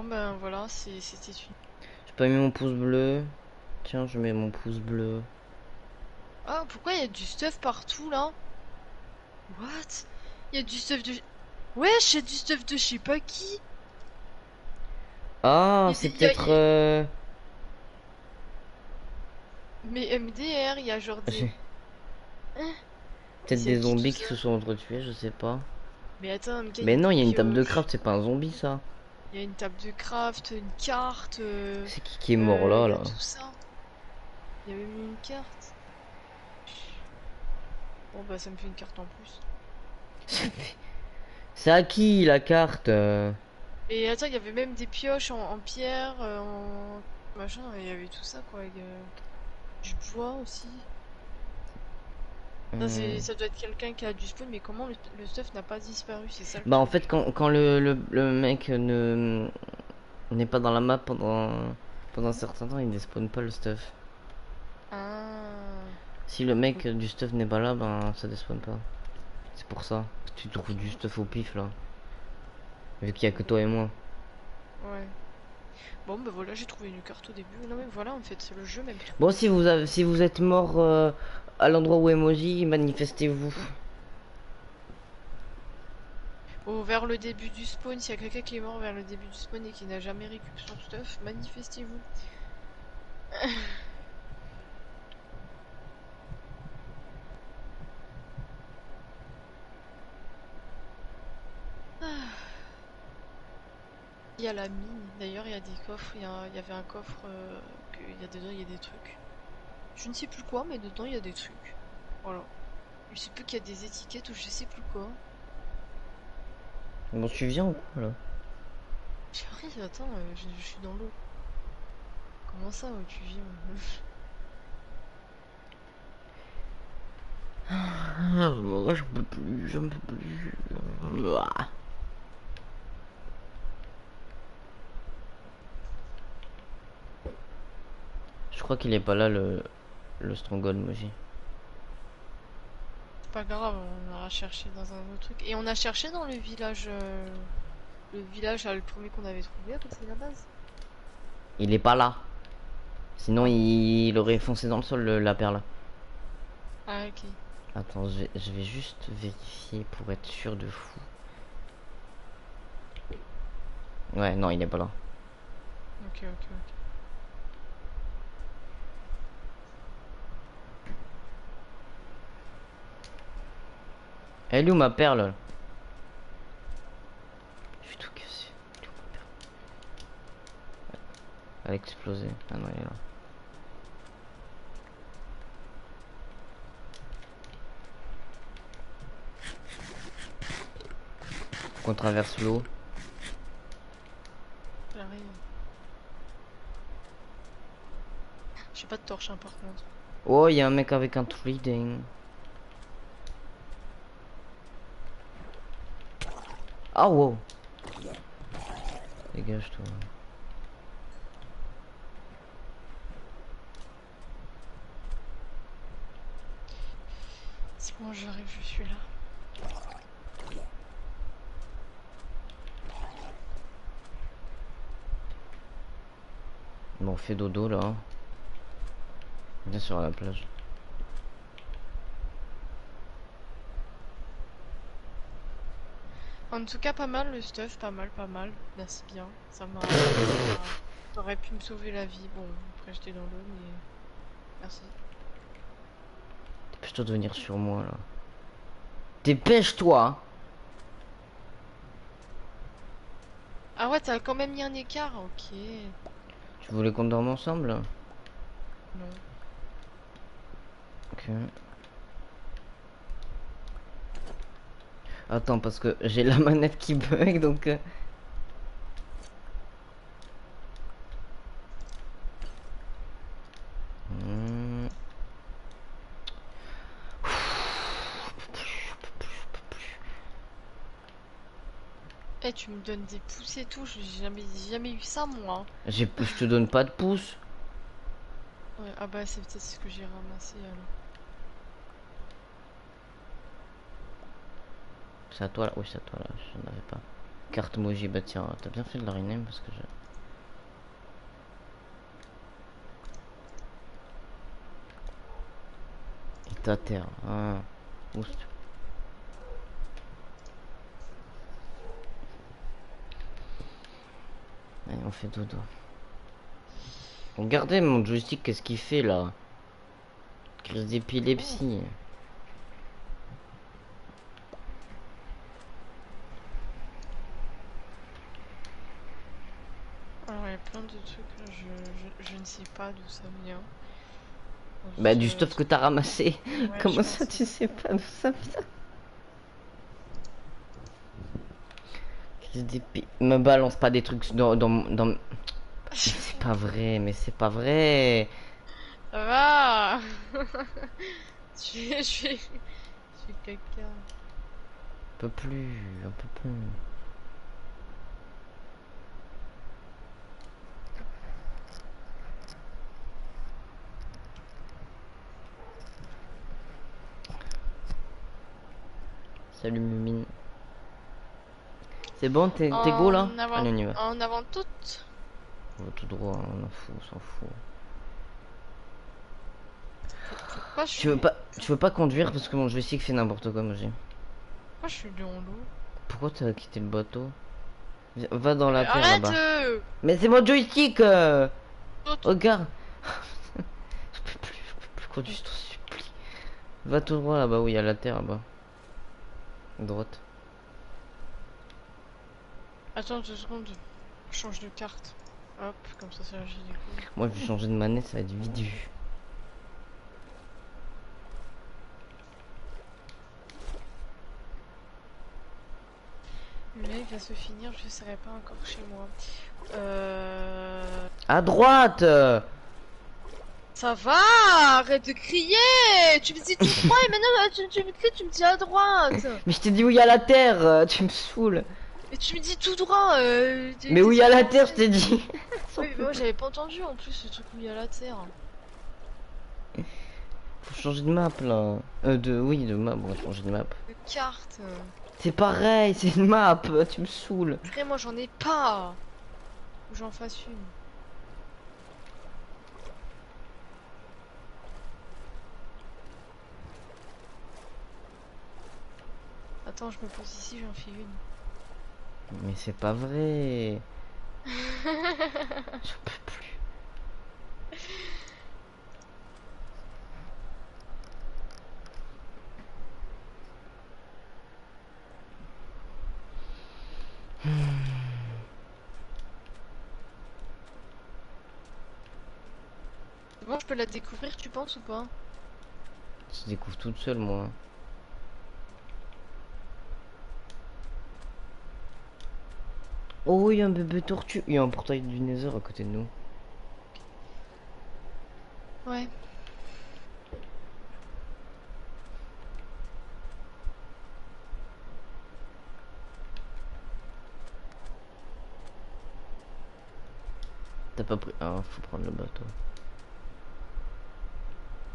Bon ben voilà, c'était une... J'ai pas mis mon pouce bleu. Tiens, je mets mon pouce bleu. Ah, pourquoi il y a du stuff partout là? What? Il y a du stuff de... Wesh, il y a du stuff de je sais pas qui. Ah, Il y a des... c'est peut-être... Mais MDR, il y a genre des... Hein. Mais Peut-être c'est des qui tout zombies qui ça? se sont entretués, je sais pas. Mais attends, MK, il y Mais a non, des il y a une table de pioches. craft, c'est pas un zombie ça. Il y a une table de craft, une carte. C'est qui est mort là, Il y a là? tout ça. Il y a même une carte. Bon bah ça me fait une carte en plus. C'est à qui la carte Et attends, il y avait même des pioches en pierre, en machin, il y avait tout ça quoi. Du bois aussi. Ça, Euh, ça doit être quelqu'un qui a du spawn, mais comment le stuff n'a pas disparu, c'est ça le Bah en fait truc. quand le mec ne n'est pas dans la map pendant un certain temps, il ne spawn pas le stuff. Ah. Si le mec du stuff n'est pas là, ben ça despawn pas. C'est pour ça. Tu trouves du stuff au pif là. Vu qu'il y a que toi et moi. Ouais. Bon bah voilà, j'ai trouvé une carte au début. Non mais voilà, en fait, c'est le jeu même Bon, trouvé. si vous êtes mort à l'endroit où emoji, manifestez-vous. Oh, vers le début du spawn, s'il y a quelqu'un qui est mort vers le début du spawn et qui n'a jamais récupéré son stuff, manifestez-vous. Ah. Il y a la mine, d'ailleurs il y a des coffres, il y avait un coffre, il y a dedans il y a des trucs. Je ne sais plus quoi, mais dedans il y a des trucs. Voilà. Je sais plus qu'il y a des étiquettes ou je sais plus quoi. Bon, tu viens ou quoi là? J'arrive, attends, je suis dans l'eau. Comment ça, tu viens? Ah, moi, je peux plus, je ne peux plus. Ah. Je crois qu'il est pas là le Stronghold Moji. C'est pas grave, on ira chercher dans un autre truc. Et on a cherché dans le village, le premier qu'on avait trouvé, après c'est la base. Il est pas là. Sinon Ah bon? il aurait foncé dans le sol la perle. Ah ok. Attends, je vais juste vérifier pour être sûr de fou. Ouais, non, il est pas là. Ok, ok, ok. Elle est où ma perle? Je suis tout cassé. Elle est où ma perle? Elle a explosé. Ah non, elle est là. Faut qu'on traverse l'eau. J'arrive. J'ai pas de torche hein, par contre. Oh, il y a un mec avec un trading. Ah wow. Dégage-toi. C'est bon, j'arrive, je suis là. Bon, on fait dodo là. Bien sur la plage. En tout cas, pas mal le stuff, pas mal, pas mal. Merci bien. Ça aurait pu me sauver la vie. Bon, après j'étais dans l'eau, mais merci. Dépêche-toi de venir sur moi là. Dépêche-toi. Ah ouais, t'as quand même mis un écart, ok. Tu voulais qu'on dorme ensemble? Non. Ok. Attends, parce que j'ai la manette qui bug donc. Hmm. Eh, tu me donnes des pouces et tout, j'ai jamais eu ça moi. Je te donne pas de pouce. Ouais, ah bah c'est peut-être ce que j'ai ramassé alors. C'est à toi là. Oui, c'est à toi là. Je n'en avais pas. Carte Moji, bah tiens, t'as bien fait de la rename parce que je. Ta terre. Ah. Oust. Allez, on fait dodo. Regardez mon joystick, qu'est-ce qu'il fait là? Crise d'épilepsie. Alors il y a plein de trucs là, je ne sais pas d'où ça vient. Bah Juste, du stuff que t'as ramassé. ouais, je Comment ça pense. tu sais pas d'où ça vient? Crise d'épi... Me balance pas des trucs dans... C'est pas vrai, mais c'est pas vrai. Ça va. Je fais caca. Un peu plus, un peu plus. Salut Mumine. C'est bon, t'es go là? Allez, on y va. En avant toute. On va tout droit, on en fout, on s'en fout. Pourquoi je suis, Tu veux pas conduire parce que mon joystick fait n'importe quoi, moi j'ai. pourquoi je suis dans l'eau? Pourquoi t'as quitté le bateau? Va dans la terre Arrête! là-bas. Mais c'est mon joystick Regarde. Je peux plus conduire, je t'en supplie. Va tout droit là-bas où il y a la terre là-bas. À droite. Attends 2 secondes. Je change de carte. Hop, comme ça agit du coup. Moi je vais changer de manette, ça va être vite vu. Le live va se finir, je serai pas encore chez moi. À droite Ça va, arrête de crier. Tu me dis tout droit et maintenant tu me cries, tu me dis à droite. Mais je t'ai dit où il y a la terre, tu me saoules. Et tu me dis tout droit. Mais où il y a la terre, je t'ai dit. Oui, mais moi j'avais pas entendu en plus ce truc où il y a la terre. Faut changer de map là. Oui, de map, on va changer de map. De carte. C'est pareil, c'est une map, tu me saoules. Après, moi j'en ai pas. Faut que j'en fasse une. Attends, je me pose ici, j'en fais une. Mais c'est pas vrai. Je peux plus. Bon, je peux la découvrir, tu penses ou pas? Je découvre toute seule, moi. Oh, il y a un bébé tortue. Il y a un portail du Nether à côté de nous. Ouais. T'as pas pris... Ah, faut prendre le bateau.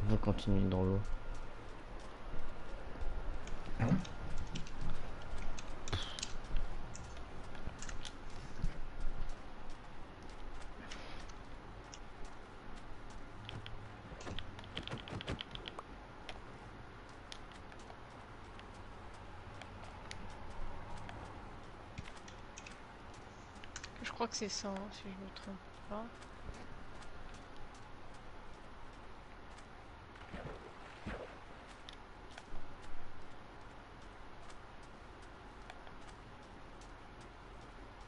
On va continuer dans l'eau. Je crois que c'est ça, hein, si je me trompe pas.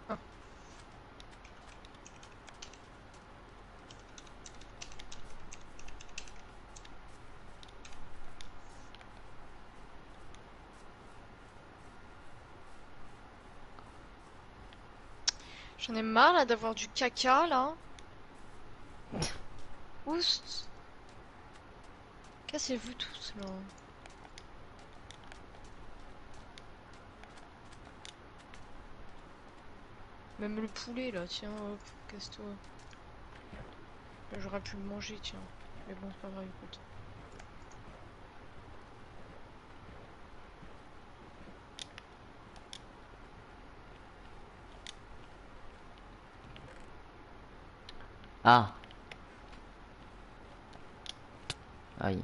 Ah. J'en ai marre là d'avoir du caca là. Oust. Cassez-vous tous là. Même le poulet là, tiens, hop, casse-toi. J'aurais pu le manger, tiens. Mais bon, c'est pas grave, écoute. Ah. Aïe.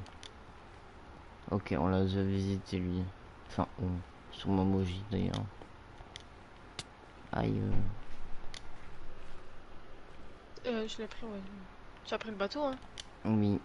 Ok, on l'a déjà visité lui. Enfin, on. Sur Momoji d'ailleurs. Aïe. Je l'ai pris, ouais. Tu as pris le bateau, hein? Oui.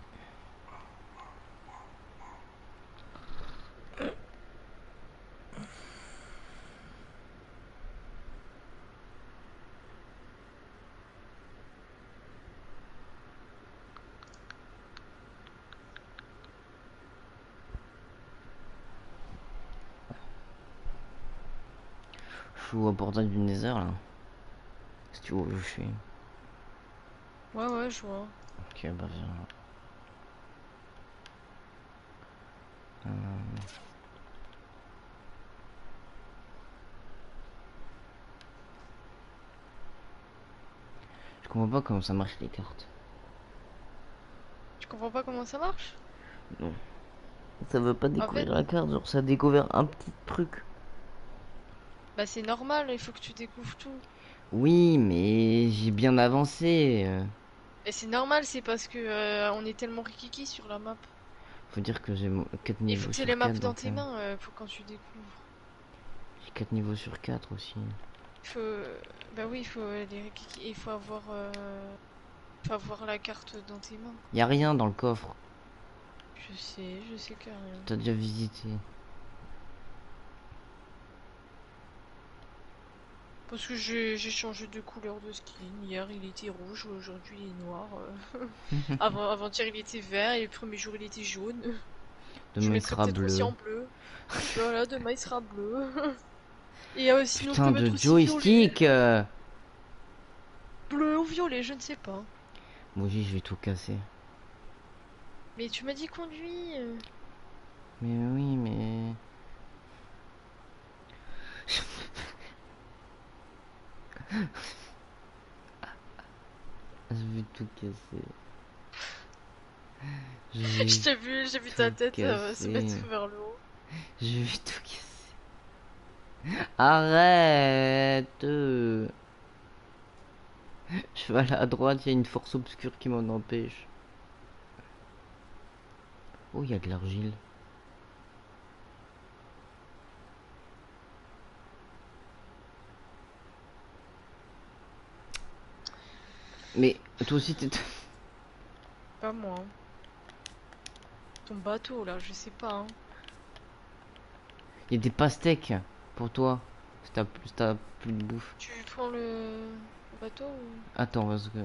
Je suis au portail du Nether là. Si tu vois où je suis. Ouais, ouais, je vois. Ok, bah viens. Je comprends pas comment ça marche les cartes. Tu comprends pas comment ça marche? Non. Ça veut pas En fait, découvrir la carte, genre ça a découvert un petit truc. bah c'est normal, il faut que tu découvres tout. Oui, mais j'ai bien avancé. Et c'est normal, c'est parce que on est tellement rikiki sur la map. Faut dire que j'ai 4 Il faut niveaux que tu aies les sur maps 4 dans donc tes mains pour quand tu découvres. j'ai 4 niveaux sur 4 aussi. Il faut, bah oui, il faut les rikiki, et faut avoir la carte dans tes mains. Y a rien dans le coffre. Je sais qu'il y a rien. T'as déjà visité. Parce que j'ai changé de couleur de skin. Hier il était rouge, aujourd'hui il est noir. Avant-hier il était vert et le premier jour il était jaune. Je Demain le il mettrai sera peut-être aussi bleu. en bleu. Voilà, demain il sera bleu. Et sinon on Putain peut de mettre aussi violet. joystick. Bleu ou violet, je ne sais pas. Moi je vais tout casser. Mais tu m'as dit conduit. Mais oui, mais... Je vais tout casser. Je vais J'ai vu ta tout tête se casser. mettre vers le haut. Je vais tout casser. Arrête. Je vais aller à droite, il y a une force obscure qui m'en empêche. Oh, il y a de l'argile. Mais toi aussi, t'es... Pas moi, hein. Ton bateau là, je sais pas, hein. Il y a des pastèques pour toi. Si t'as plus de bouffe. Tu prends le bateau ou... Attends, parce que...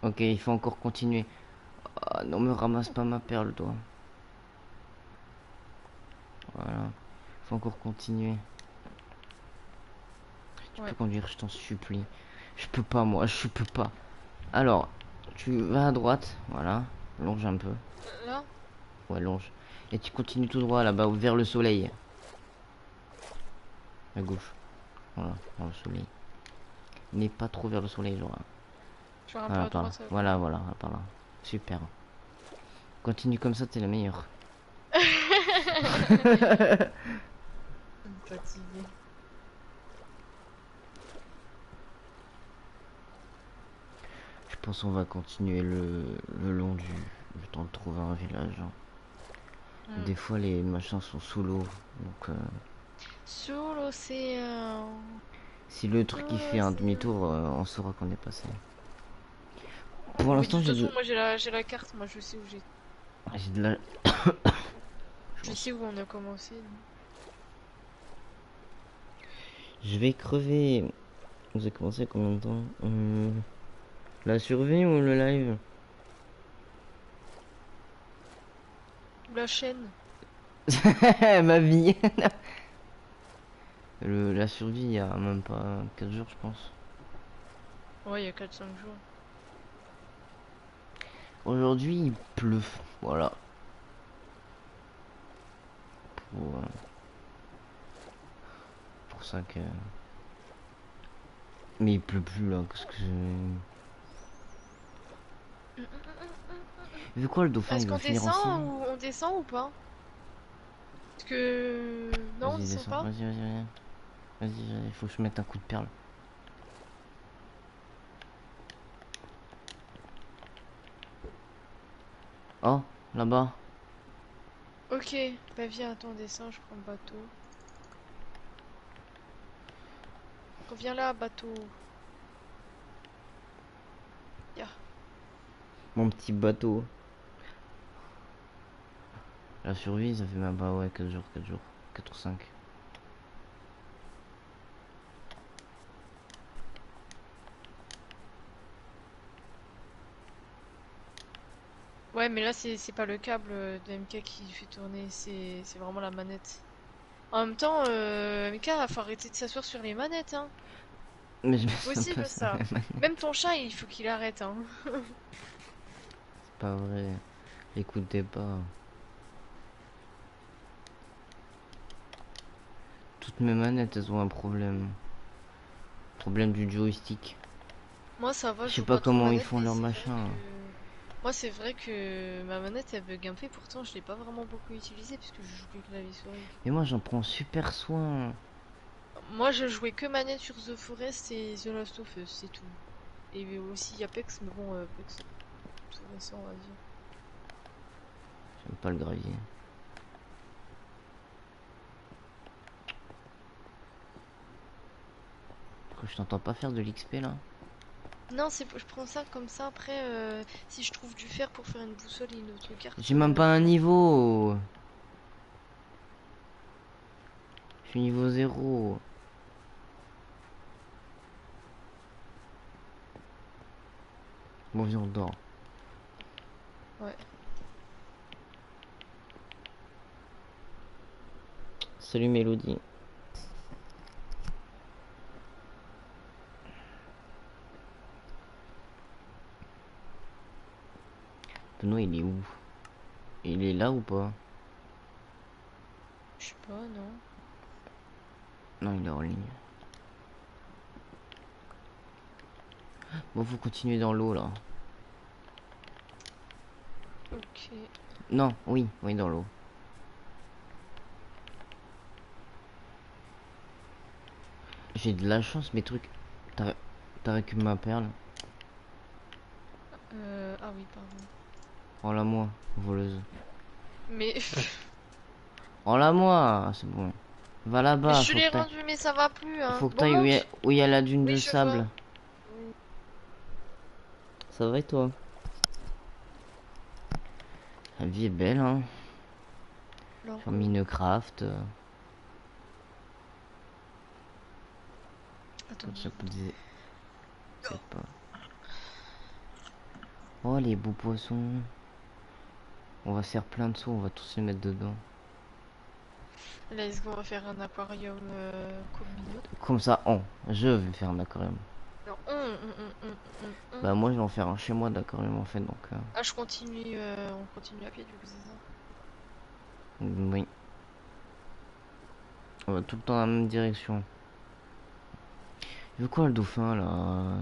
Ok, il faut encore continuer. Ah, non, me ramasse pas ma perle, toi. Voilà. Il faut encore continuer. Tu peux Ouais. conduire, je t'en supplie. Je peux pas, moi, je peux pas. Alors, tu vas à droite, voilà. Longe un peu. Là? Ouais, longe. Et tu continues tout droit là-bas, vers le soleil. À gauche. Voilà, vers le soleil. Mais pas trop vers le soleil, genre. Tu vas un peu Voilà, à par là. droite, à gauche. Voilà, voilà, par là. Super. Continue comme ça, t'es la meilleure. Fatigué. Je pense qu'on va continuer le long du... Le temps de trouver un village, hein. Hmm. Des fois, les machins sont sous l'eau. Donc, Sur l'océan. si le Sur truc il fait un l'océan. demi-tour, on saura qu'on est passé. Pour Oui, de l'instant, toute façon, moi j'ai la carte, moi je sais où j'ai de la je sais chance. où on a commencé, nous. Je vais crever. Vous avez commencé à combien de temps La survie ou le live? Ou la chaîne. Ma vie. La survie, il y a même pas 4 jours, je pense. Ouais, il y a 4 5 jours. Aujourd'hui, il pleut. Voilà. Pour ça que... Mais il pleut plus là. Qu'est-ce que j'ai... Vu quoi, le dauphin, Est-ce il va qu'on finir en Syrie? descend ou pas? Parce que... Non, on Vas-y, descend descends. pas? Vas-y, vas-y, vas-y. Vas-y, il faut que je mette un coup de perle. Oh, Là-bas. Ok, bah viens, attends, descends, je prends le bateau. Reviens là, bateau. Ya. Mon petit bateau. La survie, ça fait même pas, ouais, 4 jours, 4 jours. 4 ou 5. Ouais, mais là, c'est pas le câble de MK qui fait tourner, c'est vraiment la manette. En même temps, MK, faut arrêter de s'asseoir sur les manettes, hein. Mais je me C'est sens pas possible, ça, ça. même année. Même ton chat, il faut qu'il arrête, hein. C'est pas vrai. Écoutez pas. Toutes mes manettes, elles ont un problème. Problème du joystick. Moi, ça va, Je je sais joue pas pas trop comment ils manette, font mais leur c'est vrai machin. que... Moi, c'est vrai que ma manette, elle bug un peu, pourtant, je l'ai pas vraiment beaucoup utilisée, puisque je joue que clavier-souris. Et moi, j'en prends super soin. Moi, je jouais que manette sur The Forest et The Last of Us, c'est tout. Et aussi Apex, mais bon, Apex, c'est tout récent, on va dire. J'aime pas le gravier. Pourquoi je t'entends pas faire de l'XP là? Non, je prends ça comme ça, après, si je trouve du fer pour faire une boussole et une autre carte, J'ai même pas un niveau. Je suis niveau 0. Bon, viens, on dort. ouais. Salut Mélodie. Benoît, il est où? Il est là ou pas? Je sais pas, non. Non, il est en ligne. Bon, faut continuer dans l'eau là. Ok. Non, oui, oui, dans l'eau. J'ai de la chance, mes trucs. T'as récupéré ma perle? Ah oui, pardon. Rends-la moi, voleuse. Mais, Rends-la moi, c'est bon. Va mais là-bas, je te l'ai rendu, mais ça va plus, hein. faut que Bon, t'ailles monte. où il y a la dune Oui, de je vois. sable. Oui. Ça va et toi? La vie est belle, hein. Sur Logo. Minecraft. Attends, Quand deux ça coûte secondes. c'est pas. Oh, les beaux poissons. On va se faire plein de sauts, on va tous les mettre dedans. Let's go, on va faire un aquarium communaux. Comme ça, je vais faire un aquarium. Non, Bah, moi, je vais en faire un chez moi d'aquarium en fait, donc. Ah, on continue à pied, du coup, c'est ça. Oui. On va tout le temps dans la même direction. Il veut quoi le dauphin là?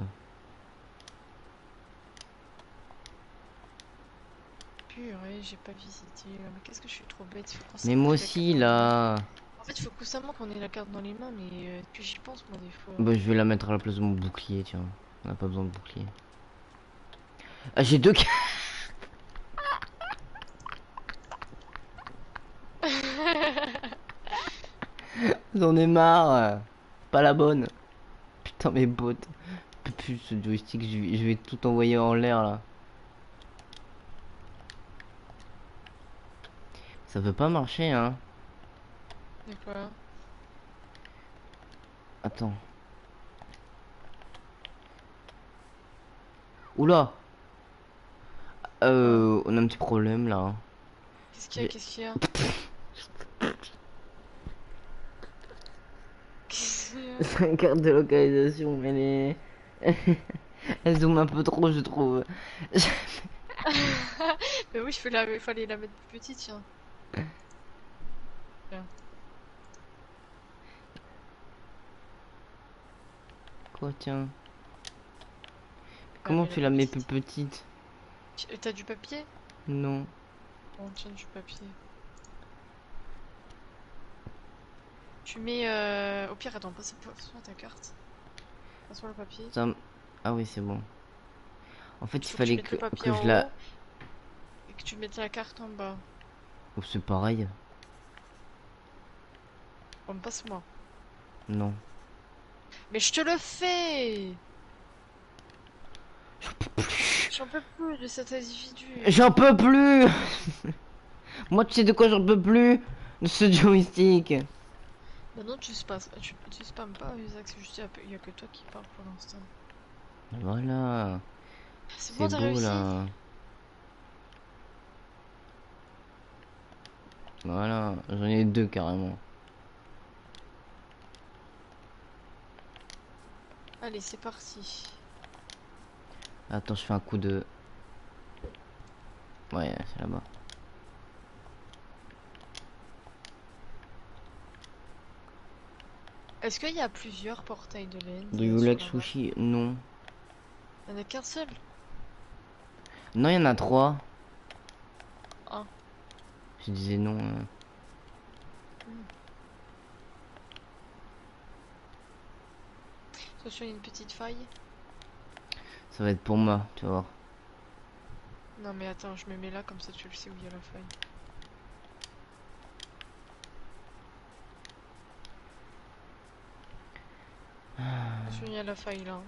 Purée, j'ai pas visité. Mais qu'est-ce que je suis trop bête, il faut Mais constamment moi que j'ai la carte aussi dans les mains. là. En fait, il faut constamment qu'on ait la carte dans les mains, mais que j'y pense, moi, des fois. Bah, je vais la mettre à la place de mon bouclier, tiens. On n'a pas besoin de bouclier. Ah, j'ai deux. J'en ai marre. Pas la bonne. Putain, mes bottes. Plus ce joystick, je vais tout envoyer en l'air là. Ça veut pas marcher, hein. De quoi? Attends. Oula. Quoi? On a un petit problème là. Qu'est-ce qu'il y a? J'ai- Qu'est-ce qu'il y a? Qu'est-ce qu'il y a? C'est une carte de localisation, mais elle zoome un peu trop, je trouve. Mais oui, il fallait la mettre plus petite, tiens. Tiens. Quoi, tiens? Ah, Comment mais la tu la plus mets plus petite. petite? T'as du papier? Non. Bon, tiens, du papier. Tu mets... Au pire, attends, passe-moi ta carte. Passe-moi le papier. Ça... Ah oui, c'est bon. En fait, Il il faut que tu fallait mettes le papier que je en la... haut et que Que tu mettes la carte en bas. Ou c'est pareil? Bon, passe-moi. Non. Mais je te le fais! J'en peux plus. J'en peux plus de cet individu. J'en peux plus. Moi, tu sais de quoi j'en peux plus? De ce joystick. Bah non, tu spammes pas, Isaac, c'est juste il y a que toi qui parle pour l'instant. Voilà. C'est bon, C'est t'as beau réussi? là. Voilà. J'en ai deux carrément. Allez, c'est parti. Attends, je fais un coup de... Ouais, c'est là-bas. Est-ce qu'il y a plusieurs portails de Do l'End you sur like la map? sushi? Non. Il n'y en a qu'un seul. Non, il y en a trois. Un. Je disais non. Hmm. Attention, il y a une petite faille. Ça va être pour moi, tu vas voir. Non mais attends, je me mets là, comme ça tu le sais où il y a la faille. Attention, il y a la faille là.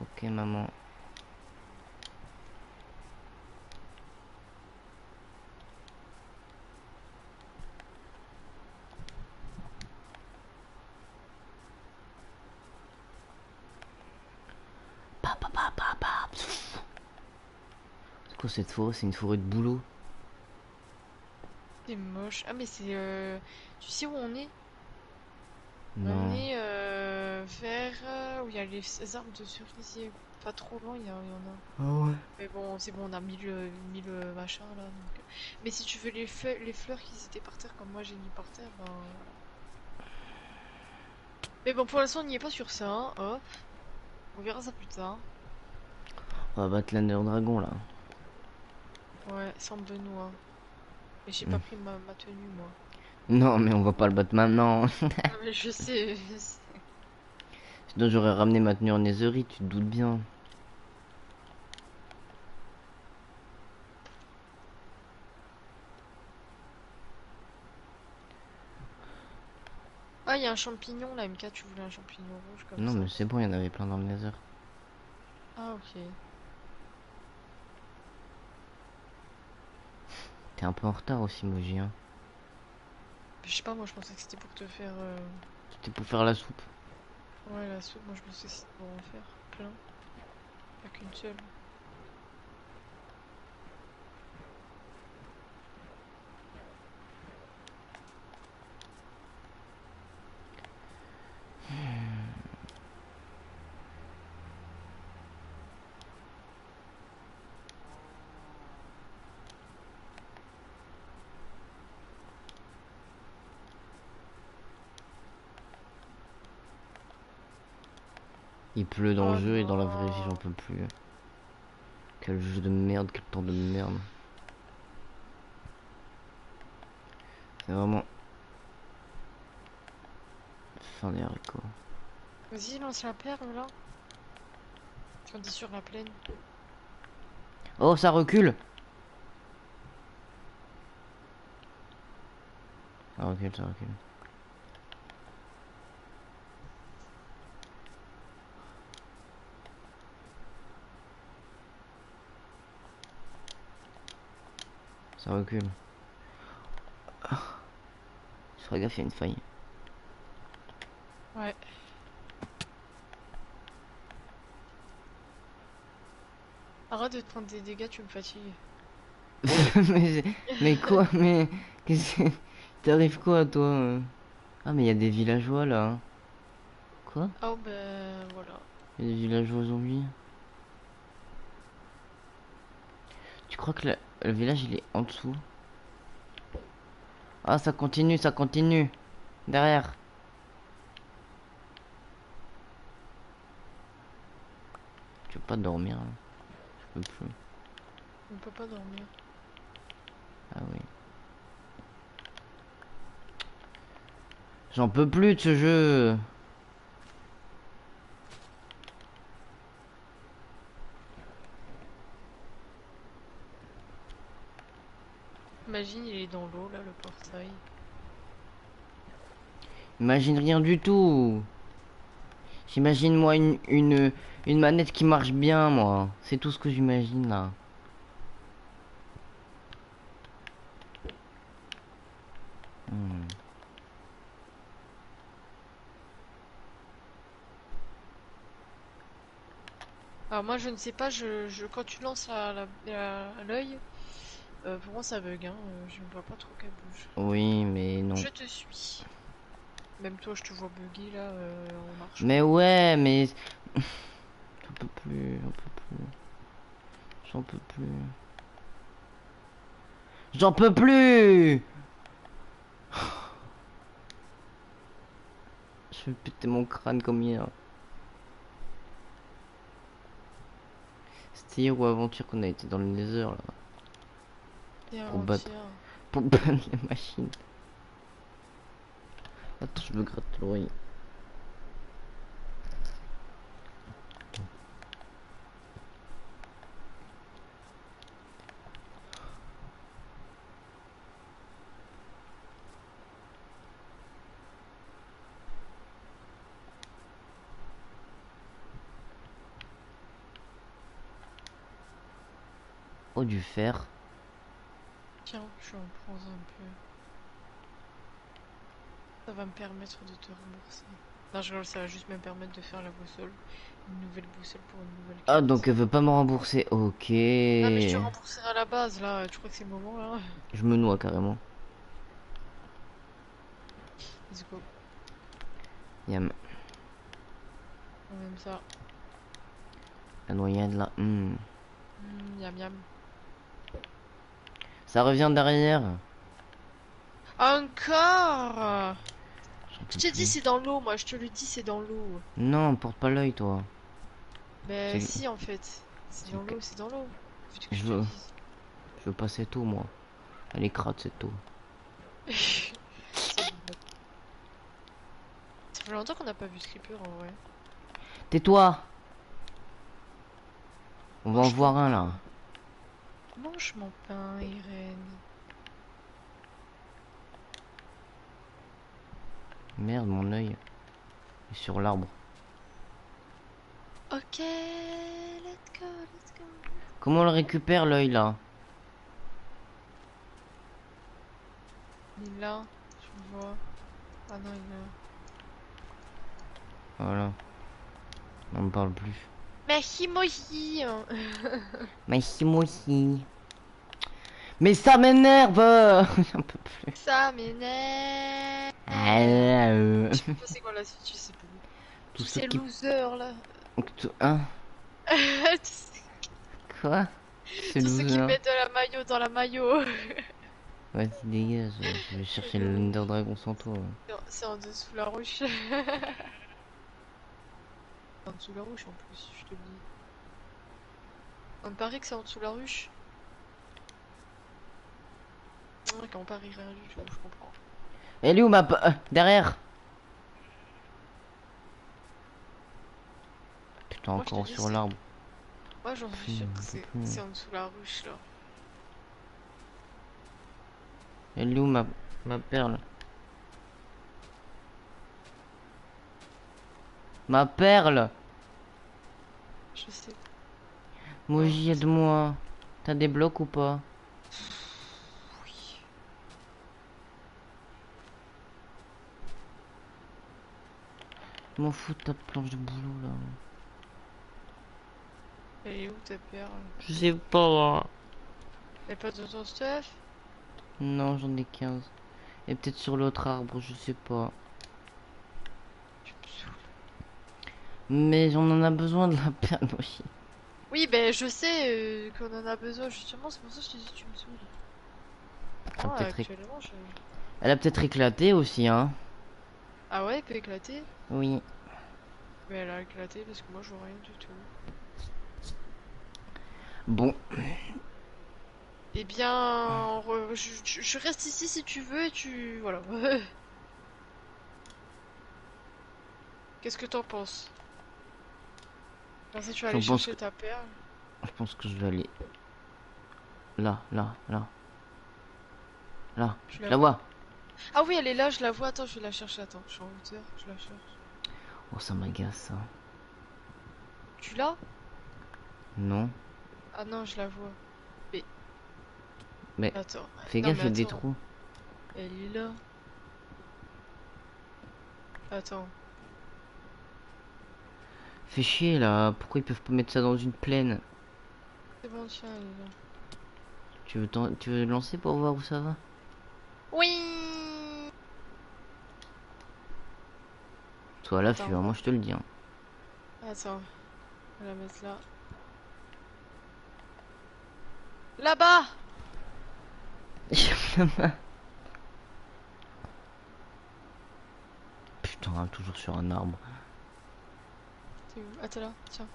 Ok, maman. Pa, pa, pa, pa, pa. C'est quoi cette forêt? C'est une forêt de boulot. C'est moche. Ah mais c'est... Tu sais où on est? On Non. est vers où il y a les arbres de cerisier. Pas trop loin, il y en a. Ah ouais. Mais bon, c'est bon, on a mis le machin là. Donc... Mais si tu veux les fleurs qui étaient par terre, comme moi j'ai mis par terre, ben voilà. Mais bon, pour l'instant, on n'y est pas sur ça, hein. Hop. On verra ça plus tard. On va battre l'Ender Dragon là. Ouais, sans Benoît. Mais j'ai Hmm. pas pris ma tenue, moi. Non, mais on va pas le battre maintenant. Ah, mais je sais, je sais. Sinon, j'aurais ramené ma tenue en Netherite, tu te doutes bien. Ah, il y a un champignon là, MK, tu voulais un champignon rouge comme Non, ça. mais c'est bon, il y en avait plein dans le Nether. Ah, ok. T'es un peu en retard aussi, Moji, hein. Je sais pas, moi je pensais que c'était pour te faire. C'était pour faire la soupe. Ouais, la soupe, moi je pensais que c'était pour en faire plein. Pas qu'une seule. Il pleut dans le Oh jeu et dans la vraie vie, j'en non. peux plus. Quel jeu de merde, quel temps de merde. C'est vraiment... Fin des haricots. Vas-y, lance la perle là. Quand t'es sur la plaine. Oh, ça recule! Ça recule, ça recule. Ça recule. Je ferai gaffe, il y a une faille. Ouais. Arrête de te prendre des dégâts, tu me fatigues. mais, mais quoi? Mais... Qu'est-ce que... T'arrives quoi, toi? Ah, mais il y a des villageois, là. Hein. Quoi? Oh ben voilà. Il y a des villageois zombies. Tu crois que le village, il est en dessous? Ah, ça continue, ça continue. Derrière. Tu veux pas dormir, là? Je peux plus. On peut pas dormir. Ah oui. J'en peux plus de ce jeu. Imagine, il est dans l'eau, là, le portail. Imagine rien du tout. J'imagine moi une manette qui marche bien, moi. C'est tout ce que j'imagine là. Hmm. Alors moi, je ne sais pas, quand tu lances l'œil, pour moi, ça bug, hein. Je ne vois pas trop qu'elle bouge. Oui, mais non. Je te suis. Même toi, je te vois bugger, là, en marchant. Mais ouais, mais j'en peux plus, j'en peux plus, j'en peux plus. J'en peux plus. Je vais péter mon crâne comme hier. C'était hier ou aventure qu'on a été dans le Nether là. Et Pour battre. avant-hier. Pour battre les machines. Attends, je me gratte l'oreille. Oh, du fer. Tiens, je en prends un peu. Ça va me permettre de te rembourser. Non, je rigole, ça va juste me permettre de faire la boussole. Une nouvelle boussole pour une nouvelle Ah, donc carte. elle veut pas me rembourser. Ok. Ah, mais je te Je rembourserai à la base, là. Tu crois que c'est le moment, là? me noie carrément. Let's go. Yam. On aime ça. La noyade là. Miam miam. Ça revient derrière. Encore! J'en Je peux t'ai dit, plus. c'est dans l'eau, moi. Je te le dis, c'est dans l'eau. Non, porte pas l'œil toi. Mais C'est si, en fait. C'est c'est dans que l'eau, c'est dans l'eau. Faut que je je te veux dise. je veux pas cette eau moi. Elle est crade cette eau. C'est une blague. Ça fait longtemps qu'on n'a pas vu de creeper, en vrai. Tais-toi. On va en Mange ton voir un là. pain. Mange mon pain, Irène. Merde, mon œil est sur l'arbre. Ok, let's go, let's go. Comment on le récupère l'œil là? Il est là, je le vois. Ah non, il est là. Voilà. On ne parle plus. Merci, Moji. Merci moi aussi. Mais ça m'énerve. J'en peux plus. Ça m'énerve. Ah, Je sais pas c'est quoi la suite, je sais plus. Tous Tous ceux ces qui... losers là. Hein? tous, Quoi? C'est tous ceux qui loser. mettent de la maillot dans la maillot. Vas-y, dégage. Je vais chercher le Ender Dragon sans toi. C'est en dessous la roche. En dessous la ruche en plus, je te le dis. On me paraît que c'est en dessous la ruche. Ouais, quand on parie rien du tout, je comprends. Elle est où derrière? Putain, Moi je te encore dis, sur l'arbre. moi j'en suis sûr que c'est en dessous la ruche là. Elle est où ma perle? Ma perle! Je sais pas. Moji, aide-moi. T'as des blocs ou pas? Oui. Je m'en fous de ta planche de boulot là. Elle est où ta perle? Je sais pas. Elle passe dans ton stuff? Non, j'en ai 15. Et peut-être sur l'autre arbre, je sais pas. Tu me saoules. Mais j'en en a besoin de la perle aussi. Oui, ben je sais qu'on en a besoin justement, c'est pour ça que je te dis tu me saoules. Elle a Moi peut-être actuellement je. Elle a peut-être éclaté aussi, hein. Ah ouais, elle peut éclater? Oui. Mais elle a éclaté parce que moi je vois rien du tout. Bon. Eh bien, je reste ici si tu veux et tu. Voilà. Qu'est-ce que t'en penses? Si tu vas aller J'en pense chercher que... ta perle. Je pense que je vais aller... Là, là, là. Là, Je tu la la vois. vois? Ah oui, elle est là, je la vois. Attends, je vais la chercher. Attends, je suis en hauteur, je la cherche. Oh, ça m'agace ça. Tu l'as? Non. Ah non, je la vois. Mais Mais attends. fais Non, gaffe, mais il y a des attends. trous. Elle est là. Attends. Fais chier là. Pourquoi ils peuvent pas mettre ça dans une plaine? C'est bon, tiens, elle est là. Tu veux lancer pour voir où ça va? Oui! Sois à Attends, l'affût, hein, on moi va. je te le dis. Hein. Attends. On va la mettre là. Là-bas! Putain, toujours sur un arbre. T'es où? Ah, t'es là. Tiens.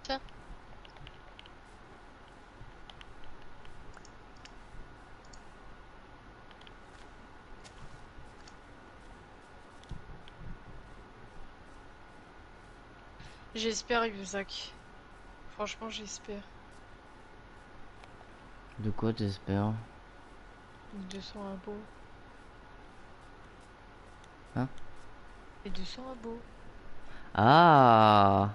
Tiens. J'espère, Yusak. Franchement, j'espère. De quoi t'espères? 200 abos. Hein? Et 200 abos. Ah!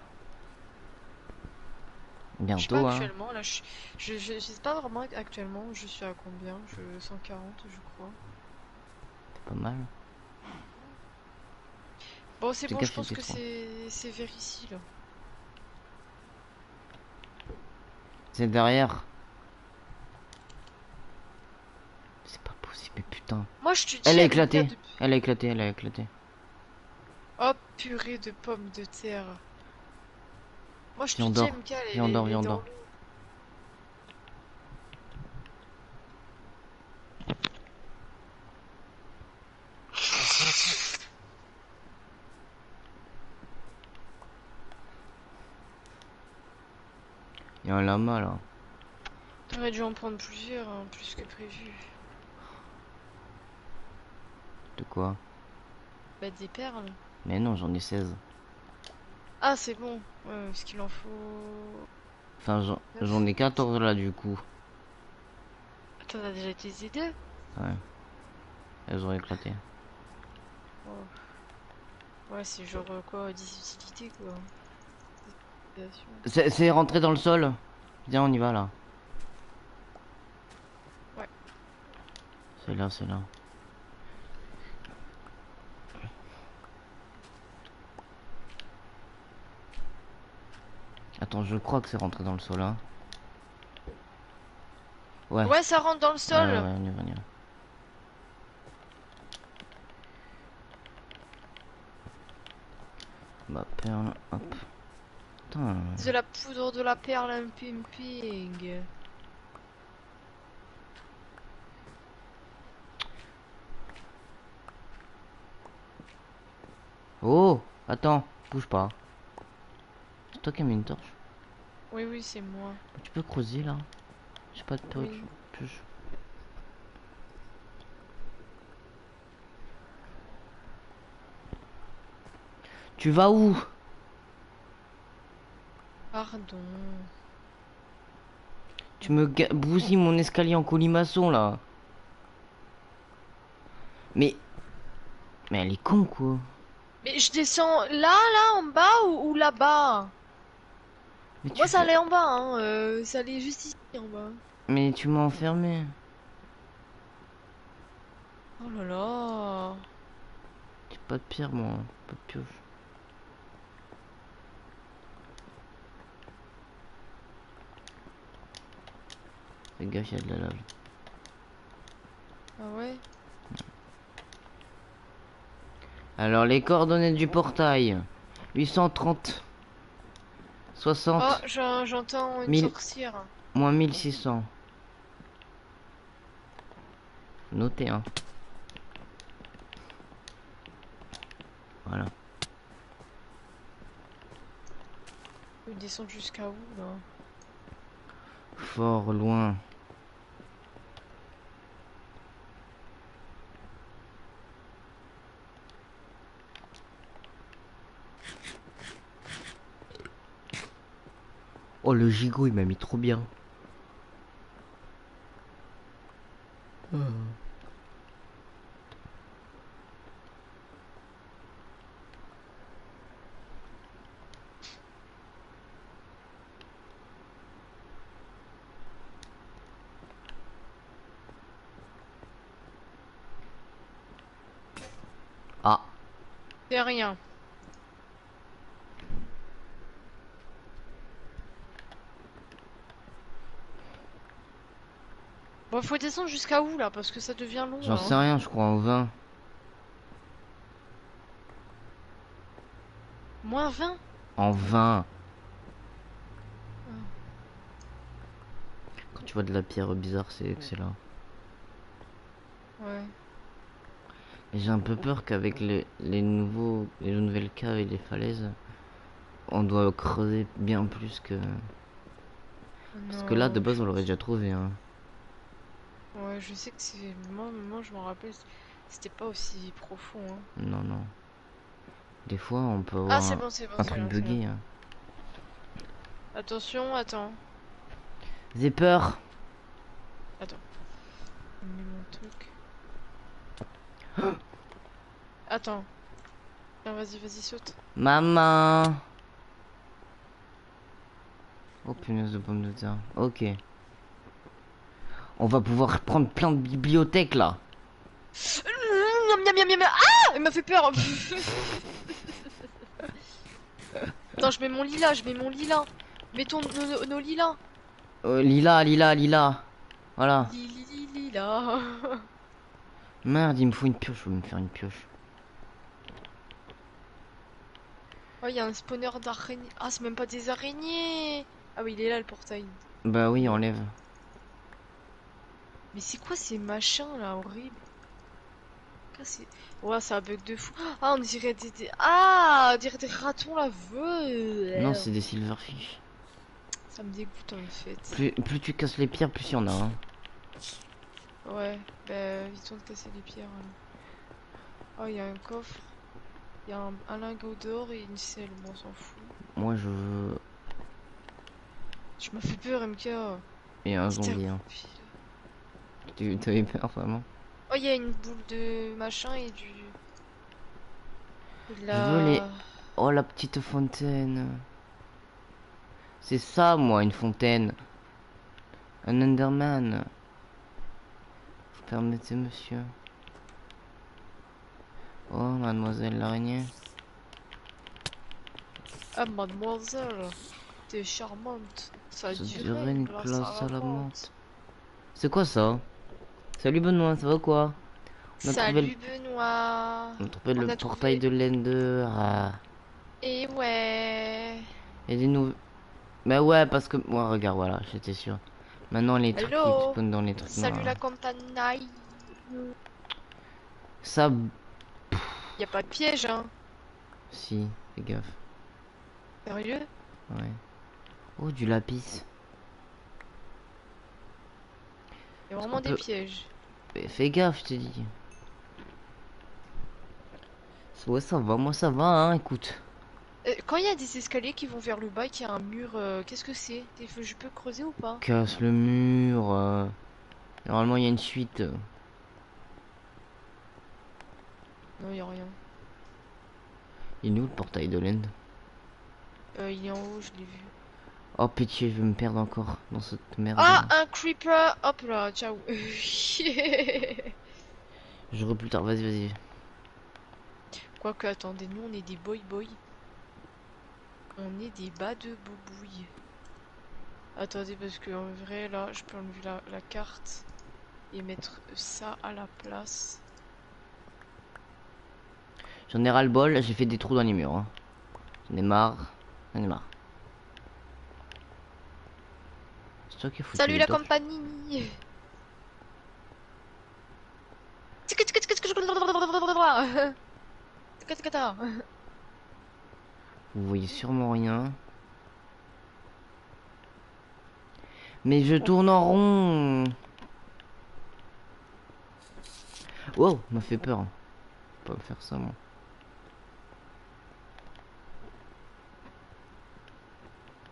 Je sais pas Bientôt, hein. actuellement, là, je sais pas vraiment actuellement, je suis à combien? 140, je crois. C'est pas mal. Bon, c'est Fais bon, je gaffe, il y a pense des que trous. c'est vers ici, là. C'est derrière. C'est pas possible, mais putain. Moi, je te Elle dis, a elle est là éclaté. depuis. Elle a éclaté, elle a éclaté. Oh, purée de pommes de terre. Moi, je te Viens, on dis, dort. MK, Viens, on dort, elle viens, est on dans dort. l'eau. Il y a un lama là. T'aurais dû en prendre plusieurs, hein, plus que prévu. De quoi? Bah, des perles. Mais non, j'en ai 16. Ah, c'est bon. Ouais, parce qu'il en faut Enfin, 9. j'en ai 14 là du coup. T'en as déjà utilisé deux? Ouais, elles ont éclaté. Oh. Ouais, c'est genre quoi, 10 utilités quoi. Utilisation. C'est rentré dans le sol. Viens, on y va là. Ouais. C'est là, c'est là. Attends, je crois que c'est rentré dans le sol, hein. Ouais. Ouais, ça rentre dans le Ouais, ouais, sol. ouais, on y va, on y va. Bah, perle, hop. Putain. De la poudre de la perle en pimping. Oh! Attends, bouge pas. C'est toi qui as mis une torche. Oui, oui, c'est moi. Tu peux creuser là? J'ai pas de Oui. pioche. Tu vas où? Pardon. Tu me bousilles mon escalier en colimaçon là. Mais. Mais elle est con quoi. Mais je descends là, en bas ou là-bas? Mais Moi, tu ça fais. allait en bas, hein. Ça allait juste ici en bas. Mais tu m'as enfermé. Oh là là. J'ai pas de pierre moi. Pas de pioche. Fais gaffe, y'a de la lave. Ah ouais? Alors les coordonnées du portail. 830. Oh, 60. j'entends une 1000. sorcière. Moins 1600. Notez hein. Voilà. Elle descend jusqu'à où là? Fort loin. Oh le gigot il m'a mis trop bien. Ah, C'est rien. Bon, faut descendre jusqu'à où là? Parce que ça devient long j'en là, sais hein. rien, je crois en 20. -20? En 20. Ah, Quand tu vois de la pierre bizarre, c'est excellent. ouais. Et j'ai un peu peur qu'avec les nouvelles caves et les falaises, on doit creuser bien plus que... Parce que là, de Non, base, on l'aurait déjà trouvé, hein. ouais, je sais que c'est. Moi, je m'en rappelle, c'était pas aussi profond, hein. Non, non. Des fois, on peut Ah, avoir c'est bon, c'est bon, un c'est truc là, c'est là. buggé, hein. Attention, attends. J'ai peur. Attends. Je mets mon truc. Attends. Tiens, vas-y, vas-y, saute. Maman. Oh, punaise de pommes de terre. Ok. On va pouvoir prendre plein de bibliothèques, là. Miam, miam, miam, miam, miam. Ah! Il m'a fait peur! Attends, je mets mon lilas, je mets mon lilas. Mettons nos lilas. Lila, Lila, Lila. Voilà. Lilas. Merde, il me faut une pioche. Je vais me faire une pioche. Oh, il y a un spawner d'araignées. Ah, c'est même pas des araignées. Ah oui, il est là le portail. Bah oui, Lol. enlève. Mais c'est quoi ces machins là, horribles? Ouais, c'est un bug de fou. Ah, on dirait Ah, on dirait des ratons là. Non, c'est des silverfish. Ça me dégoûte en fait. Plus tu casses les pierres, plus il y en a, hein. Ouais, bah, évitons de casser les pierres alors. Oh, il y a un coffre. Il y a un lingot d'or et une selle. Bon, on s'en fout. Moi, je veux... Tu m'as fait peur, MK. Et un Qui t'a zombie, hein. coupé là? T'as eu peur, vraiment? Oh, il y a une boule de machin et de Je veux les... la... Oh, la petite fontaine. C'est ça, moi, une fontaine. Un Enderman. Vous permettez, monsieur? Oh, mademoiselle l'araignée. Ah, mademoiselle, t'es charmante. Ça Ça dirait dirait une une glace glace à à la la menthe. menthe. C'est quoi ça? Salut Benoît, ça va quoi? Salut Benoît. On a trouvé le On a portail trouvé... de l'Ender. Ah. Et ouais. Et des nouveaux... Bah ouais, parce que... Moi, regarde, voilà, j'étais sûr. Maintenant, les trucs qui Hello. spawnent dans les trucs Salut noirs. la campagne. Ça... Y a pas de piège, hein. Si, fais gaffe. Sérieux? Ouais. Oh, du lapis. Y a Est-ce qu'on vraiment des peut... pièges. Mais fais gaffe, je t'ai dit. Ouais, ça va, moi ça va, hein, écoute. Quand il y a des escaliers qui vont vers le bas et qu'il y a un mur, qu'est-ce que c'est? Je peux creuser ou pas? Casse le mur. Normalement, il y a une suite. Non, y a rien. Il est où le portail de l'End? Il est en haut, je l'ai vu. Oh, pitié, je vais me perdre encore dans cette merde Ah, là. un creeper! Hop là, ciao. Je reviens plus tard, vas-y, vas-y. Quoique, attendez, nous on est des boy boy. On est des bas de bobouille. Attendez, parce que en vrai, là, je peux enlever la carte et mettre ça à la place. J'en ai ras le bol, j'ai fait des trous dans les murs. Hein. J'en ai marre. J'en ai marre. C'est toi qui as foutu Salut les la torches. compagnie! Vous voyez sûrement rien. Mais je Oh, tourne en rond. Wow, m'a fait peur. Faut pas me faire ça, moi.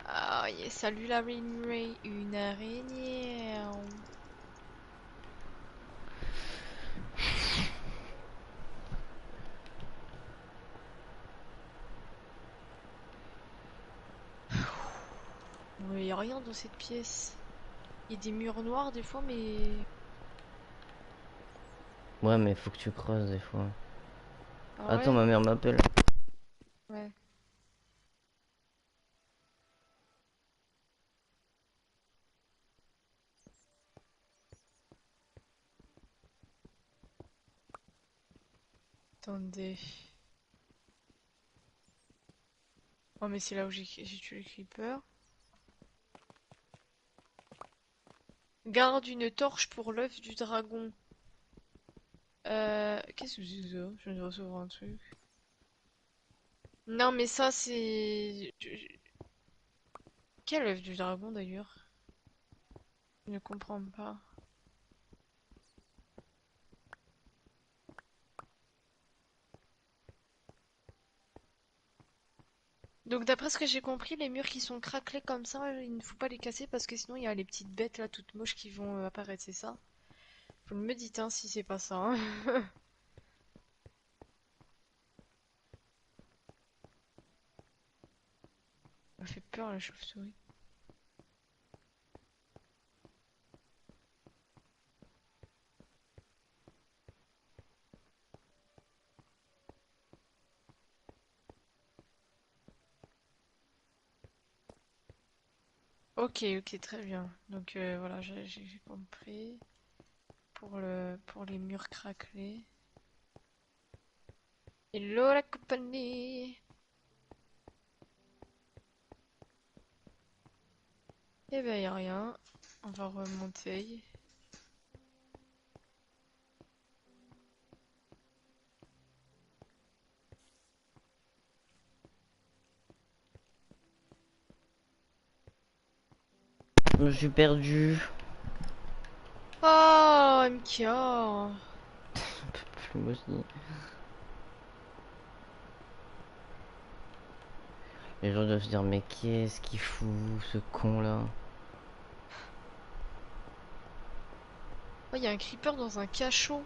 ah, yeah, salut la Ray, une araignée. rien dans cette pièce. Il y a des murs noirs des fois, mais... Ouais, mais faut que tu creuses des fois. Ah Attends, ouais? ma mère m'appelle. Ouais. Attendez. Oh, mais c'est là où j'ai tué les creepers. Garde une torche pour l'œuf du dragon. Qu'est-ce que c'est ça? Je viens de recevoir un truc. Non, mais ça, c'est... Quel œuf du dragon, d'ailleurs? Je ne comprends pas. Donc, d'après ce que j'ai compris, les murs qui sont craquelés comme ça, il ne faut pas les casser parce que sinon, il y a les petites bêtes, là, toutes moches qui vont apparaître, c'est ça? Vous me dites, hein, si c'est pas ça, hein. Ça fait peur, la chauve-souris. Ok, ok, très bien. Donc, voilà, j'ai compris. Pour les murs craquelés. Hello la compagnie. Eh ben y a rien. On va remonter. Je me suis perdu. Oh, MK. Moi aussi. Les gens doivent se dire, mais qu'est-ce qu'il fout, ce con là? Oh, il y a un creeper dans un cachot.